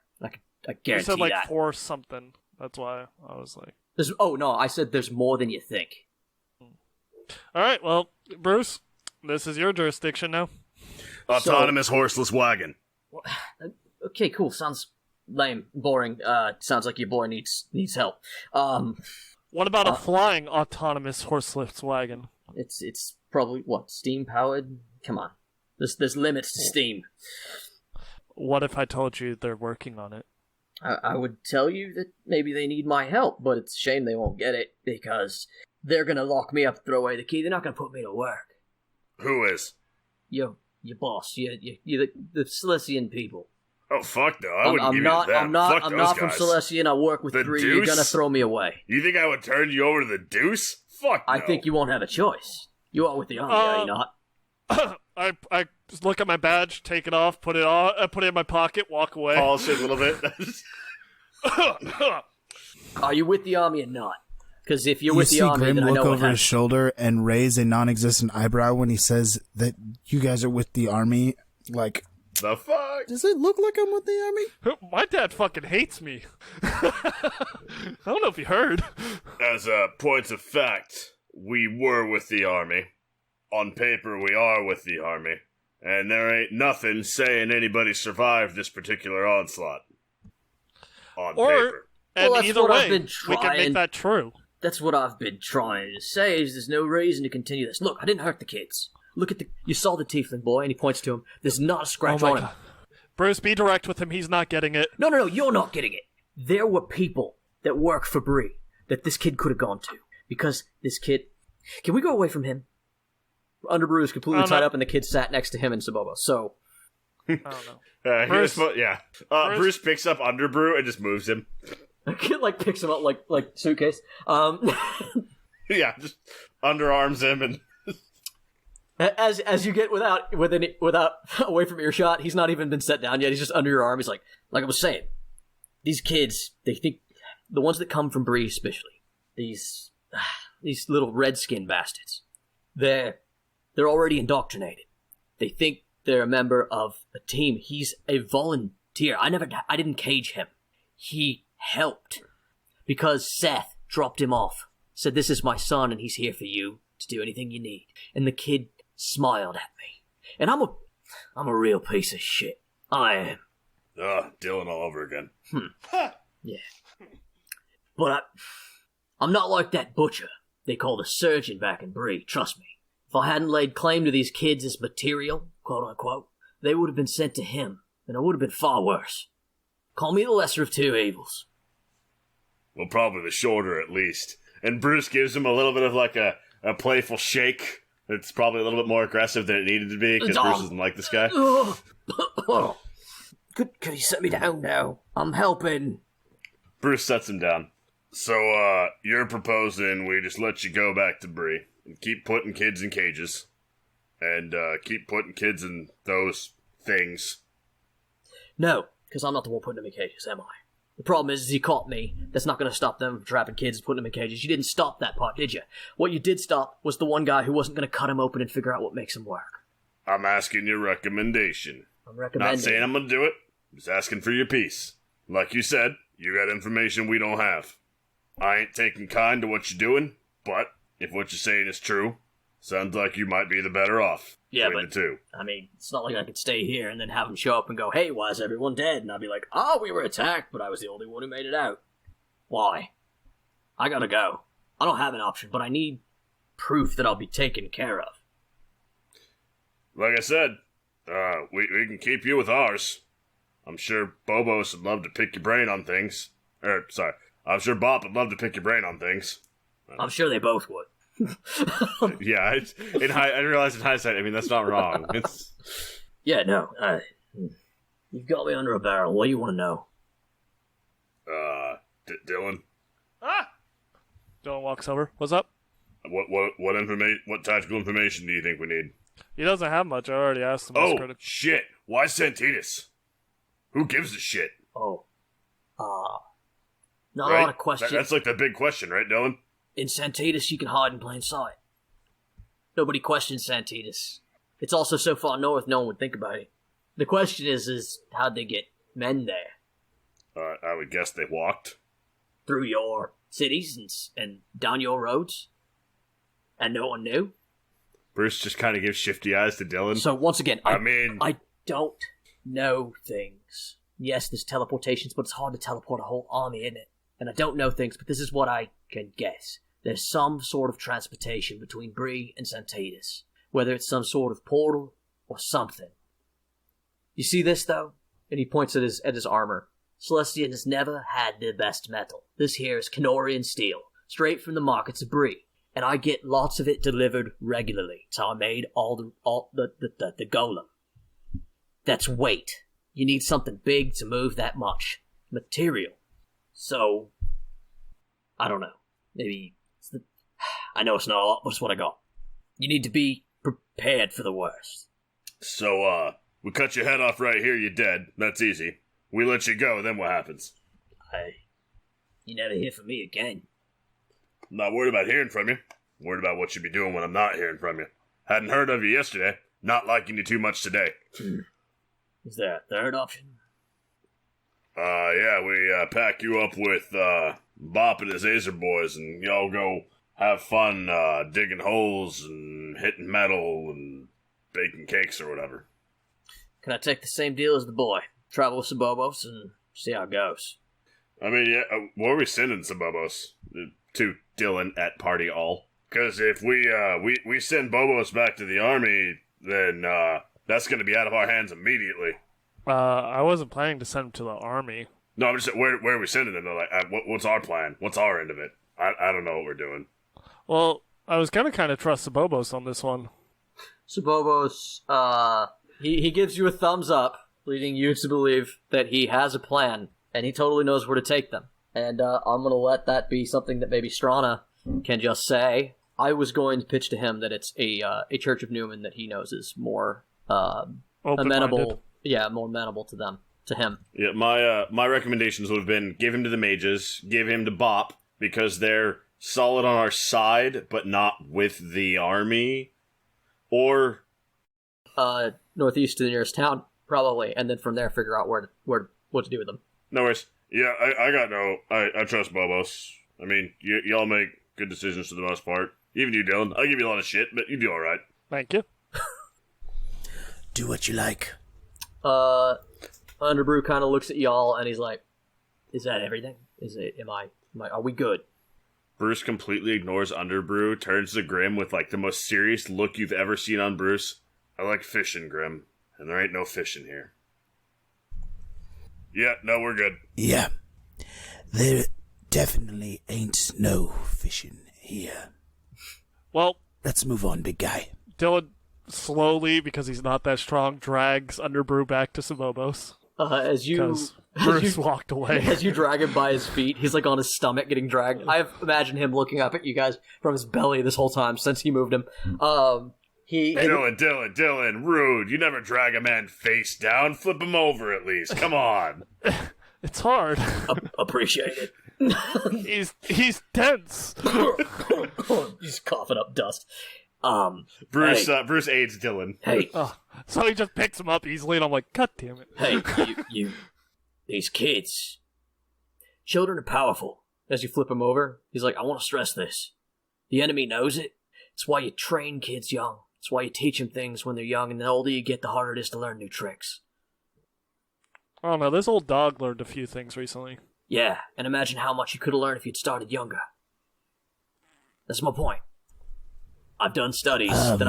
I guarantee He said like that. 4 something. That's why I was like... I said there's more than you think. All right, well, Bruce, this is your jurisdiction now. Autonomous horseless wagon. Okay, cool. Sounds lame, boring. Sounds like your boy needs help. What about a flying autonomous horseless wagon? It's probably steam powered. Come on, there's limits to steam. What if I told you they're working on it? I would tell you that maybe they need my help, but it's a shame they won't get it because they're gonna lock me up and throw away the key. They're not gonna put me to work. Who is? Your boss. You the Silesian people. Oh, fuck no. I wouldn't give not, you that. I'm not. Fuck I'm those not from guys. Silesia, and I work with The three. Deuce? You're gonna throw me away. You think I would turn you over to the Deuce? Fuck no. I think you won't have a choice. You are with the army, are you not? I just look at my badge, take it off, put it in my pocket, walk away. Polish it a little bit. Are you with the army or not? Because if you're You with the see army, Grimm then I look know what over his happened. shoulder and raise a non-existent eyebrow when he says that you guys are with the army. Like, The fuck? does it look like I'm with the army? My dad fucking hates me. I don't know if you heard. As a point of fact, we were with the army. On paper, we are with the army. And there ain't nothing saying anybody survived this particular onslaught. On paper. And Well, that's either what I've way, been we can trying. make that true. That's what I've been trying to say, is there's no reason to continue this. Look, I didn't hurt the kids. Look at you saw the tiefling boy, and he points to him. There's not a scratch on him. God. Bruce, be direct with him. He's not getting it. No, you're not getting it. There were people that work for Bree that this kid could have gone to. Because this kid... Can we go away from him? Underbrew is completely tied up, and the kid sat next to him in Sobobos. So... I don't know. Bruce Bruce- Bruce picks up Underbrew and just moves him. the kid, picks him up like suitcase. Yeah, just underarms him and... As you get without away from earshot, he's not even been set down yet. He's just under your arm. He's like I was saying, these kids, they think the ones that come from Bree, especially these little redskin bastards, they're already indoctrinated. They think they're a member of a team. He's a volunteer. I didn't cage him. He helped because Seth dropped him off. Said, "This is my son, and he's here for you to do anything you need." And the kid smiled at me. And I'm a real piece of shit. I am. Dylan all over again. Yeah. But I'm not like that butcher they call the surgeon back in Bree, trust me. If I hadn't laid claim to these kids as material, quote unquote, they would have been sent to him, and it would have been far worse. Call me the lesser of two evils. Well, probably the shorter, at least. And Bruce gives him a little bit of like a playful shake. It's probably a little bit more aggressive than it needed to be, because Bruce doesn't like this guy. Could you set me down now? I'm helping. Bruce sets him down. So, you're proposing we just let you go back to Bree and keep putting kids in cages. And, keep putting kids in those things. No, because I'm not the one putting them in cages, am I? The problem is he caught me. That's not going to stop them from trapping kids and putting them in cages. You didn't stop that part, did you? What you did stop was the one guy who wasn't going to cut him open and figure out what makes him work. I'm asking your recommendation. I'm recommending. Not saying I'm going to do it. I'm just asking for your piece. Like you said, you got information we don't have. I ain't taking kind to what you're doing, but if what you're saying is true, sounds like you might be the better off. Yeah, between but, the two. I mean, it's not like I could stay here and then have him show up and go, hey, why is everyone dead? And I'd be like, we were attacked, but I was the only one who made it out. Why? I gotta go. I don't have an option, but I need proof that I'll be taken care of. Like I said, we can keep you with ours. I'm sure Sobobos would love to pick your brain on things. I'm sure Bobp would love to pick your brain on things. I'm sure they both would. Yeah, I realize in hindsight, I mean, that's not wrong. Yeah, no. You've got me under a barrel. What do you want to know? Dylan? Dylan walks over. What's up? What tactical information do you think we need? He doesn't have much. I already asked him. Oh, shit. Why Santitas? Who gives a shit? Not a lot of questions. That's like the big question, right, Dylan? In Santitas, you can hide in plain sight. Nobody questions Santitas. It's also so far north, no one would think about it. The question is how'd they get men there? I would guess they walked. Through your cities and down your roads? And no one knew? Bruce just kind of gives shifty eyes to Dylan. So once again, I don't know things. Yes, there's teleportations, but it's hard to teleport a whole army, isn't it? And I don't know things, but this is what I can guess. There's some sort of transportation between Bree and Santitas. Whether it's some sort of portal or something. You see this, though? And he points at his armor. Celestian has never had the best metal. This here is Canorian steel, straight from the markets of Bree. And I get lots of it delivered regularly. So I made all the golem. That's weight. You need something big to move that much. Material. So, I don't know. Maybe I know it's not a lot, but it's what I got. You need to be prepared for the worst. So, we cut your head off right here, you're dead. That's easy. We let you go, then what happens? You never hear from me again. I'm not worried about hearing from you. I'm worried about what you'll be doing when I'm not hearing from you. Hadn't heard of you yesterday. Not liking you too much today. Is there a third option? Yeah, we pack you up with Bobp and his Azer boys, and y'all go have fun digging holes and hitting metal and baking cakes or whatever. Can I take the same deal as the boy? Travel with Sobobos and see how it goes. I mean, yeah, where are we sending Sobobos? To Dylan at Party All? Because if we send Bobos back to the army, then that's going to be out of our hands immediately. I wasn't planning to send him to the army. No, I'm just saying, where are we sending them? Like, what's our plan? What's our end of it? I don't know what we're doing. Well, I was going to kind of trust Sobobos on this one. Sobobos, he gives you a thumbs up, leading you to believe that he has a plan, and he totally knows where to take them. And I'm going to let that be something that maybe Strana can just say. I was going to pitch to him that it's a Church of Newman that he knows is more amenable. Yeah, more amenable to him. Yeah, my recommendations would have been give him to the mages, give him to Bobp, because they're solid on our side, but not with the army. Or northeast to the nearest town, probably, and then from there figure out what to do with them. No worries. Yeah, I trust Bobos. I mean, y'all make good decisions for the most part. Even you, Dylan. I give you a lot of shit, but you do alright. Thank you. Do what you like. Underbrew kind of looks at y'all and he's like, "Is that everything? Are we good?" Bruce completely ignores Underbrew, turns to Grimm with like the most serious look you've ever seen on Bruce. I like fishing, Grimm. and there ain't no fishing here. Yeah, no, we're good. Yeah. There definitely ain't no fishing here. Well, let's move on, big guy. Dylan slowly, because he's not that strong, drags Underbrew back to Sobobos. As Bruce walked away. As you drag him by his feet, he's like on his stomach getting dragged. I've imagined him looking up at you guys from his belly this whole time since he moved him. Dylan, rude. You never drag a man face down. Flip him over at least. Come on. It's hard. Appreciate it. He's tense. He's coughing up dust. Bruce hey. aids Dylan. Hey. So he just picks him up easily, and I'm like, God damn it. Hey, you these kids. Children are powerful. As you flip him over, he's like, I want to stress this. The enemy knows it. It's why you train kids young. It's why you teach them things when they're young, and the older you get, the harder it is to learn new tricks. I don't know, this old dog learned a few things recently. Yeah, and imagine how much you could have learned if you'd started younger. That's my point. I've done studies that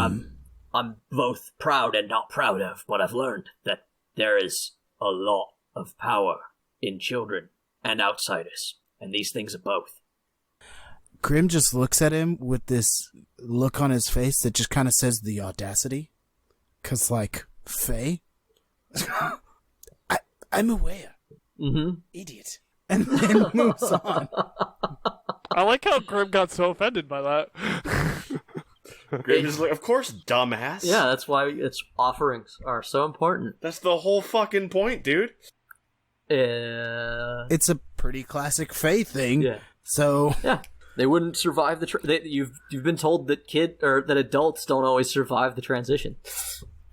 I'm both proud and not proud of, but I've learned that there is a lot of power in children and outsiders, and these things are both. Grimm just looks at him with this look on his face that just kind of says the audacity. 'Cause, like, Faye? I'm aware. Mm-hmm. Idiot. And then moves on. I like how Grimm got so offended by that. Grimm is like, of course, dumbass. Yeah, that's why its offerings are so important. That's the whole fucking point, dude. It's a pretty classic Faye thing. Yeah. So yeah, they wouldn't survive the. You've been told that that adults don't always survive the transition.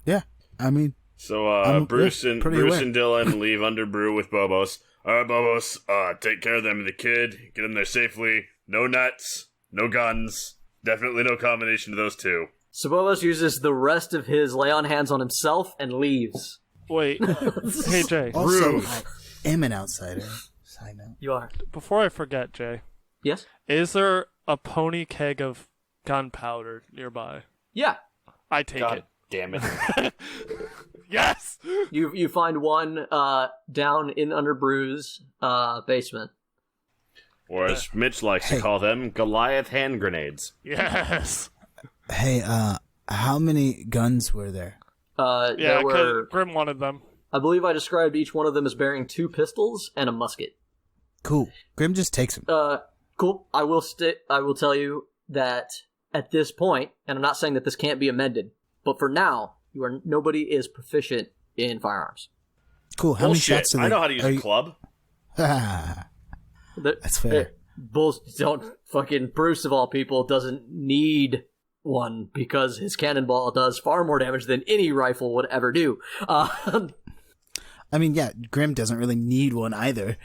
Yeah, I mean. So Bruce and Dylan leave Underbrew with Bobos. All right, Bobos, take care of them and the kid. Get them there safely. No nuts, no guns. Definitely no combination of those two. Sobobos uses the rest of his lay on hands on himself and leaves. Wait, hey Jay. Also, I am an outsider. Side note. You are. Before I forget, Jay. Yes? Is there a pony keg of gunpowder nearby? Yeah. I take God it. Damn it. Yes! You find one down in Underbrew's basement. Or as Mitch likes to call them, Goliath hand grenades. Yes! Hey, how many guns were there? Yeah, because Grimm wanted them. I believe I described each one of them as bearing 2 pistols and a musket. Cool. Grimm just takes them. Cool. I will tell you that at this point, and I'm not saying that this can't be amended, but for now, nobody is proficient in firearms. Cool. How many shots do they... I know how to use a club. That's fair. Bruce of all people doesn't need one because his cannonball does far more damage than any rifle would ever do. I mean, yeah, Grimm doesn't really need one either.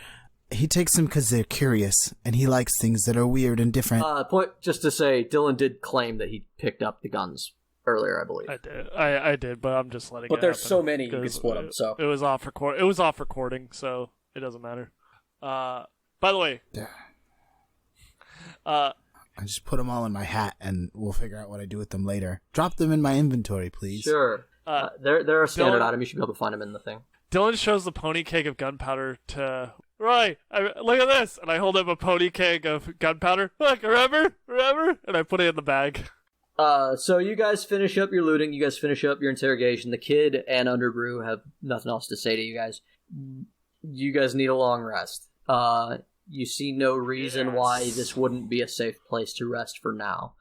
He takes them because they're curious, and he likes things that are weird and different. Point just to say, Dylan did claim that he picked up the guns earlier, I believe. I did, but I'm just letting it But there's happen so many, you can split them, so... It was off recording, so it doesn't matter. By the way... I just put them all in my hat, and we'll figure out what I do with them later. Drop them in my inventory, please. Sure. They're a standard item. You should be able to find them in the thing. Dylan shows the pony keg of gunpowder to Roy. Look at this, and I hold up a pony keg of gunpowder. Look, remember? And I put it in the bag. So you guys finish up your looting. You guys finish up your interrogation. The kid and Underbrew have nothing else to say to you guys. You guys need a long rest. You see no reason why this wouldn't be a safe place to rest for now.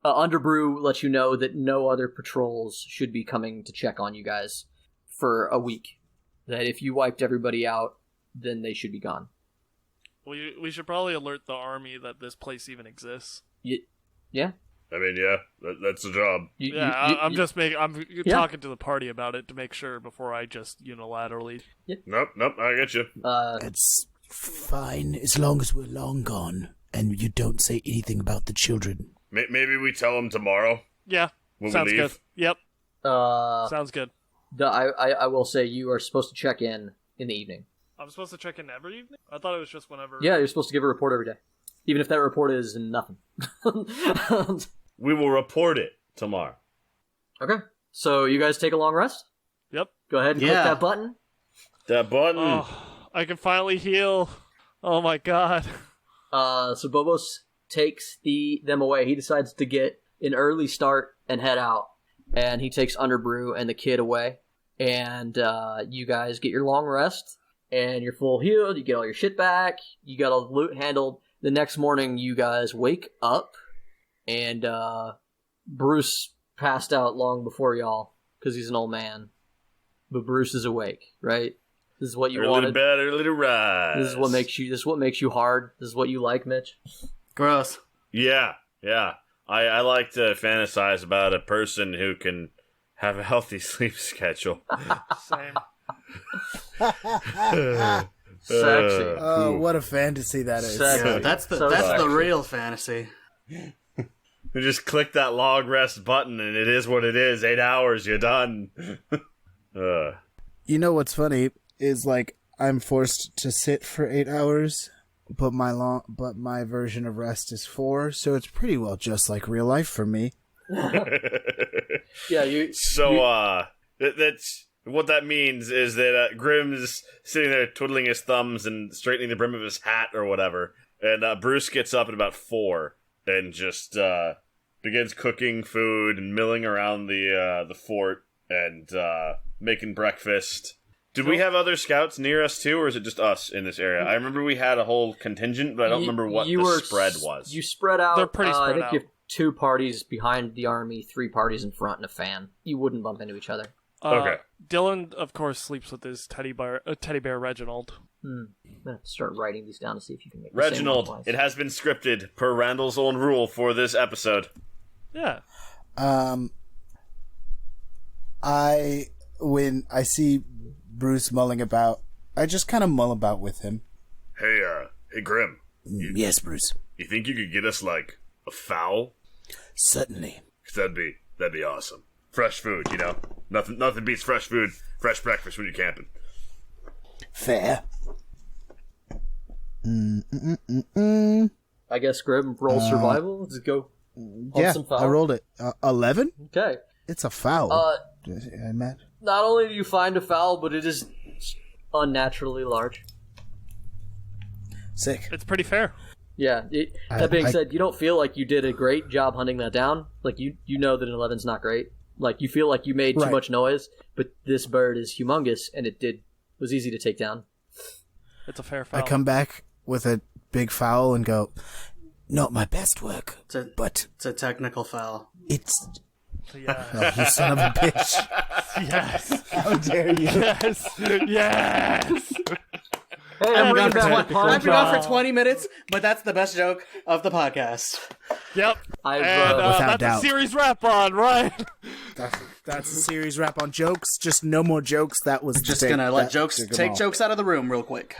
Underbrew lets you know that no other patrols should be coming to check on you guys for a week. That if you wiped everybody out, then they should be gone. We should probably alert the army that this place even exists. Yeah? I mean, yeah, that's the job. I'm talking to the party about it to make sure before I just unilaterally... Nope, I get you. It's fine, as long as we're long gone, and you don't say anything about the children. Maybe we tell them tomorrow? Yeah, sounds good. Yep. Sounds good. I will say you are supposed to check in the evening. I'm supposed to check in every evening? I thought it was just whenever... Yeah, you're supposed to give a report every day. Even if that report is nothing. We will report it tomorrow. Okay. So you guys take a long rest? Yep. Go ahead and click that button. That button. Oh, I can finally heal. Oh my god. Sobobos takes them away. He decides to get an early start and head out. And he takes Underbrew and the kid away. And you guys get your long rest. And you're full healed. You get all your shit back. You got all the loot handled. The next morning, you guys wake up. And Bruce passed out long before y'all. Because he's an old man. But Bruce is awake, right? This is what you wanted. Early to bed, early to rise. This is what makes you hard. This is what you like, Mitch. Gross. Yeah. I like to fantasize about a person who can have a healthy sleep schedule. Same. Sexy. Oh, what a fantasy that is. Sexy. Yeah, that's the sexy. real fantasy. You just click that long rest button and it is what it is. 8 hours, you're done. You know what's funny is like I'm forced to sit for 8 hours, but my version of rest is 4, so it's pretty well just like real life for me. Yeah, that's what that means is that Grimm's sitting there twiddling his thumbs and straightening the brim of his hat or whatever, and Bruce gets up at about 4 and just begins cooking food and milling around the fort and making breakfast. Did we have other scouts near us too, or is it just us in this area? I remember we had a whole contingent, but I don't remember what the spread was. You spread out. They're pretty spread I think out. you have 2 parties behind the army, 3 parties in front, and a fan. You wouldn't bump into each other. Okay. Dylan, of course, sleeps with his teddy bear Reginald. I'm gonna start writing these down to see if you can make Reginald, the same one it has been scripted per Randall's own rule for this episode. Yeah. When I see Bruce mulling about, I just kind of mull about with him. Hey Grimm. Yes, Bruce. You think you could get us, like, a fowl? Certainly. 'Cause that'd be awesome. Fresh food, you know? Nothing beats fresh food, fresh breakfast when you're camping. Fair. I guess Grimm roll survival. Let's go. Yeah, some fowl. I rolled it. 11? Okay. It's a foul. I imagine. Not only do you find a fowl, but it is unnaturally large. Sick. It's pretty fair. Yeah. That being said, you don't feel like you did a great job hunting that down. Like, you know that an 11's not great. Like, you feel like you made too much noise, but this bird is humongous, and it was easy to take down. It's a fair foul. I come back with a big foul and go, not my best work, but It's a technical foul. it's... Yeah. Oh, you son of a bitch. Yes. How dare you? Yes. Yes. Hey, I'm bringing back I've punch been on on. for 20 minutes, but that's the best joke of the podcast. Yep. I've, And Without that's doubt. a series wrap on, right? That's a series wrap on jokes. Just no more jokes. That was Just gonna let take jokes out of the room real quick.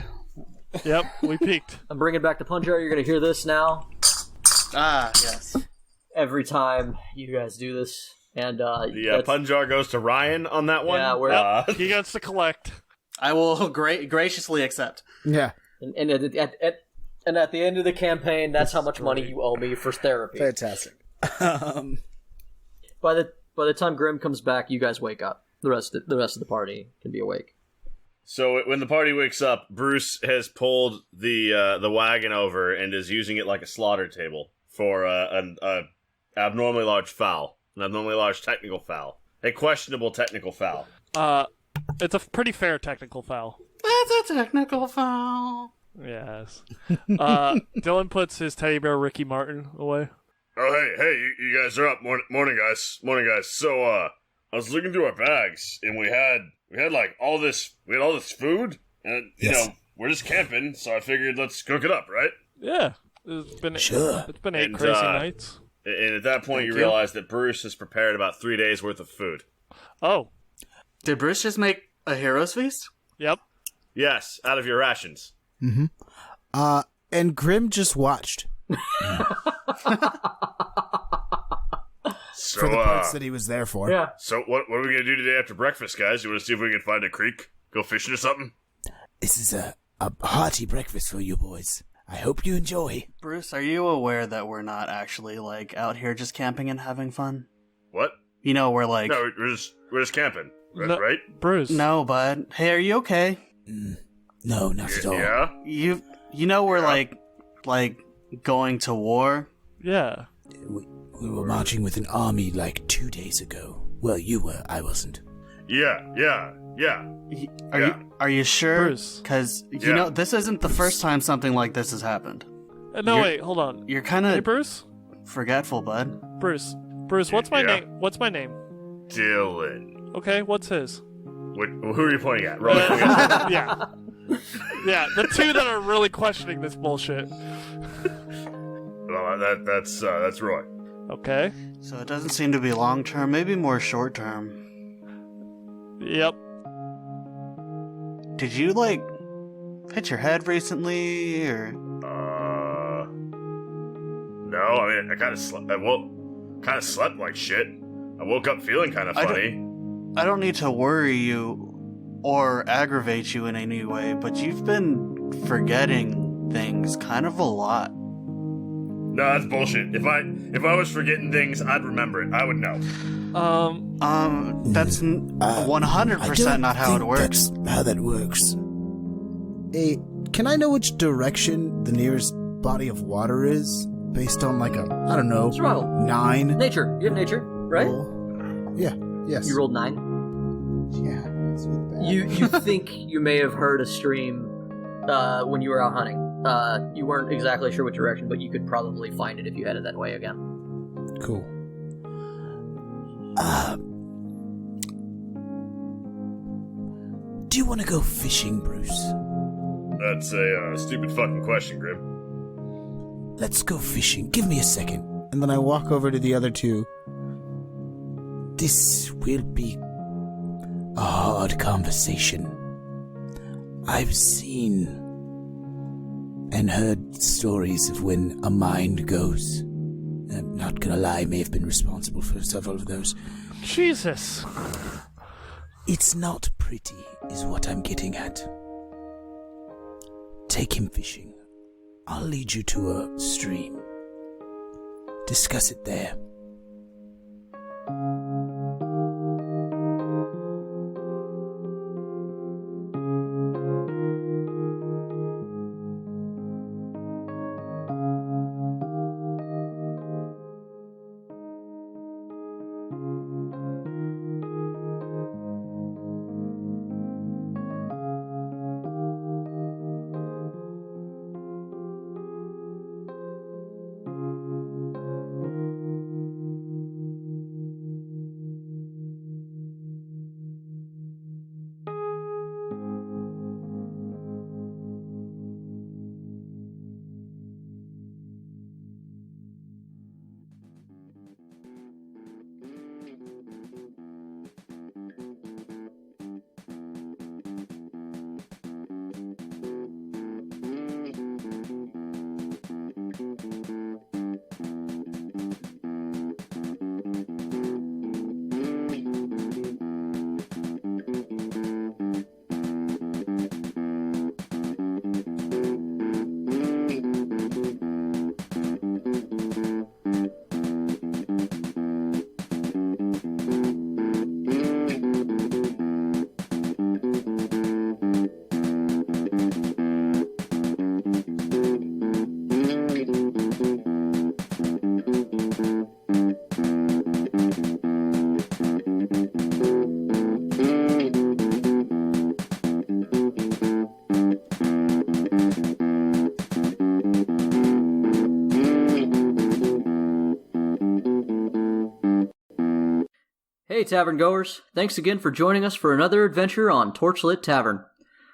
Yep, we peaked. I'm bringing back the punch jar. You're going to hear this now. Ah, yes. Every time you guys do this. And The punjar goes to Ryan on that one. Yeah, He gets to collect. I will graciously accept. Yeah. and at the end of the campaign, that's how much money you owe me for therapy. Fantastic. By the time Grimm comes back, you guys wake up. The rest of the party can be awake. So when the party wakes up, Bruce has pulled the wagon over and is using it like a slaughter table for an abnormally large fowl, an abnormally large technical fowl, a questionable technical fowl. It's a pretty fair technical foul. That's a technical foul. Yes. Dylan puts his teddy bear Ricky Martin away. Oh, hey, you guys are up. Morning, guys. So, I was looking through our bags, and we had like all this food, and, you know, we're just camping, so I figured let's cook it up, right? Yeah. It's been 8 And, crazy nights. And at that point, you you. realize that Bruce has prepared about 3 days worth of food. Oh. Did Bruce just make a hero's feast? Yep. Yes, out of your rations. And Grimm just watched So, for the parts that he was there for. Yeah. So what are we gonna do today after breakfast, guys? You want to see if we can find a creek, go fishing or something? This is a hearty breakfast for you boys. I hope you enjoy. Bruce, are you aware that we're not actually, like, out here just camping and having fun? What? You know, we're like... No, we're just camping. Right? Bruce. No, bud. Hey, are you okay? No, not at all. Yeah? You know we're like going to war? Yeah. We were marching with an army like 2 days ago. Well, you were. I wasn't. Yeah. Are you sure? Bruce. Because, you know, this isn't the first time something like this has happened. No, wait, hold on. You're kind Hey, of Bruce? forgetful, bud. Bruce, what's my name? What's my name? Dylan. Okay, what's his? Who are you pointing at? Roll. Yeah. Yeah, the two that are really questioning this bullshit. Well, that's Roy. Okay. So it doesn't seem to be long term, maybe more short term. Yep. Did you, like, hit your head recently, or? No, I mean, I kind of slept like shit. I woke up feeling kind of funny. I don't need to worry you or aggravate you in any way, but you've been forgetting things kind of a lot. No, that's bullshit. If I was forgetting things, I'd remember it. I would know. That's 100% not how it works. That's how that works. Hey, can I know which direction the nearest body of water is? Based on like I don't know, Survival. 9? Nature. You have nature, right? Yeah, yes. You rolled 9? Yeah, that's not bad. You think you may have heard a stream when you were out hunting. You weren't exactly sure what direction, but you could probably find it if you headed that way again. Cool. Do you want to go fishing, Bruce? That's a stupid fucking question, Grimm. Let's go fishing. Give me a second. And then I walk over to the other two. This will be a hard conversation. I've seen and heard stories of when a mind goes. I'm not gonna lie, I may have been responsible for several of those. Jesus. It's not pretty, is what I'm getting at. Take him fishing. I'll lead you to a stream. Discuss it there. Hey Tavern Goers, thanks again for joining us for another adventure on Torchlit Tavern.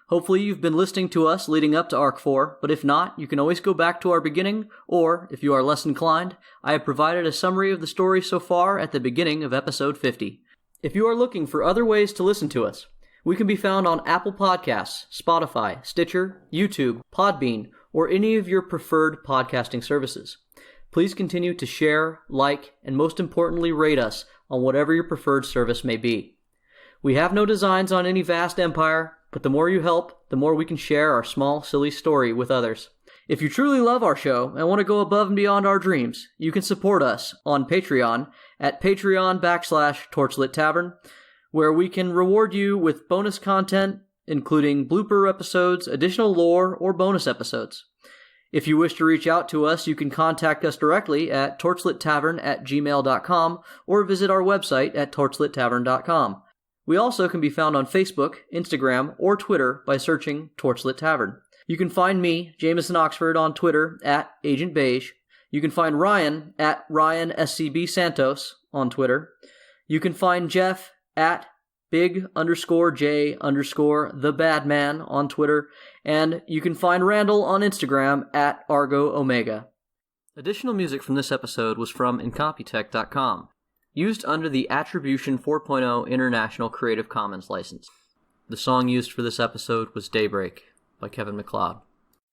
Hopefully you've been listening to us leading up to Arc 4, but if not, you can always go back to our beginning, or, if you are less inclined, I have provided a summary of the story so far at the beginning of episode 50. If you are looking for other ways to listen to us, we can be found on Apple Podcasts, Spotify, Stitcher, YouTube, Podbean, or any of your preferred podcasting services. Please continue to share, like, and most importantly rate us on whatever your preferred service may be. We have no designs on any vast empire, but the more you help, the more we can share our small, silly story with others. If you truly love our show and want to go above and beyond our dreams, you can support us on Patreon at Patreon/Torchlit Tavern, where we can reward you with bonus content, including blooper episodes, additional lore, or bonus episodes. If you wish to reach out to us, you can contact us directly at torchlittavern@gmail.com or visit our website at torchlittavern.com. We also can be found on Facebook, Instagram, or Twitter by searching Torchlit Tavern. You can find me, Jameson Oxford, on Twitter at Agent Beige. You can find Ryan at Ryan SCB Santos on Twitter. You can find Jeff at Big_J_the_Badman on Twitter, and you can find Randall on Instagram at Argo Omega. Additional music from this episode was from Incompetech.com, used under the Attribution 4.0 International Creative Commons license. The song used for this episode was Daybreak by Kevin MacLeod.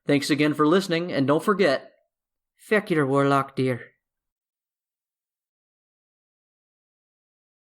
Thanks again for listening, and don't forget, feck your warlock dear.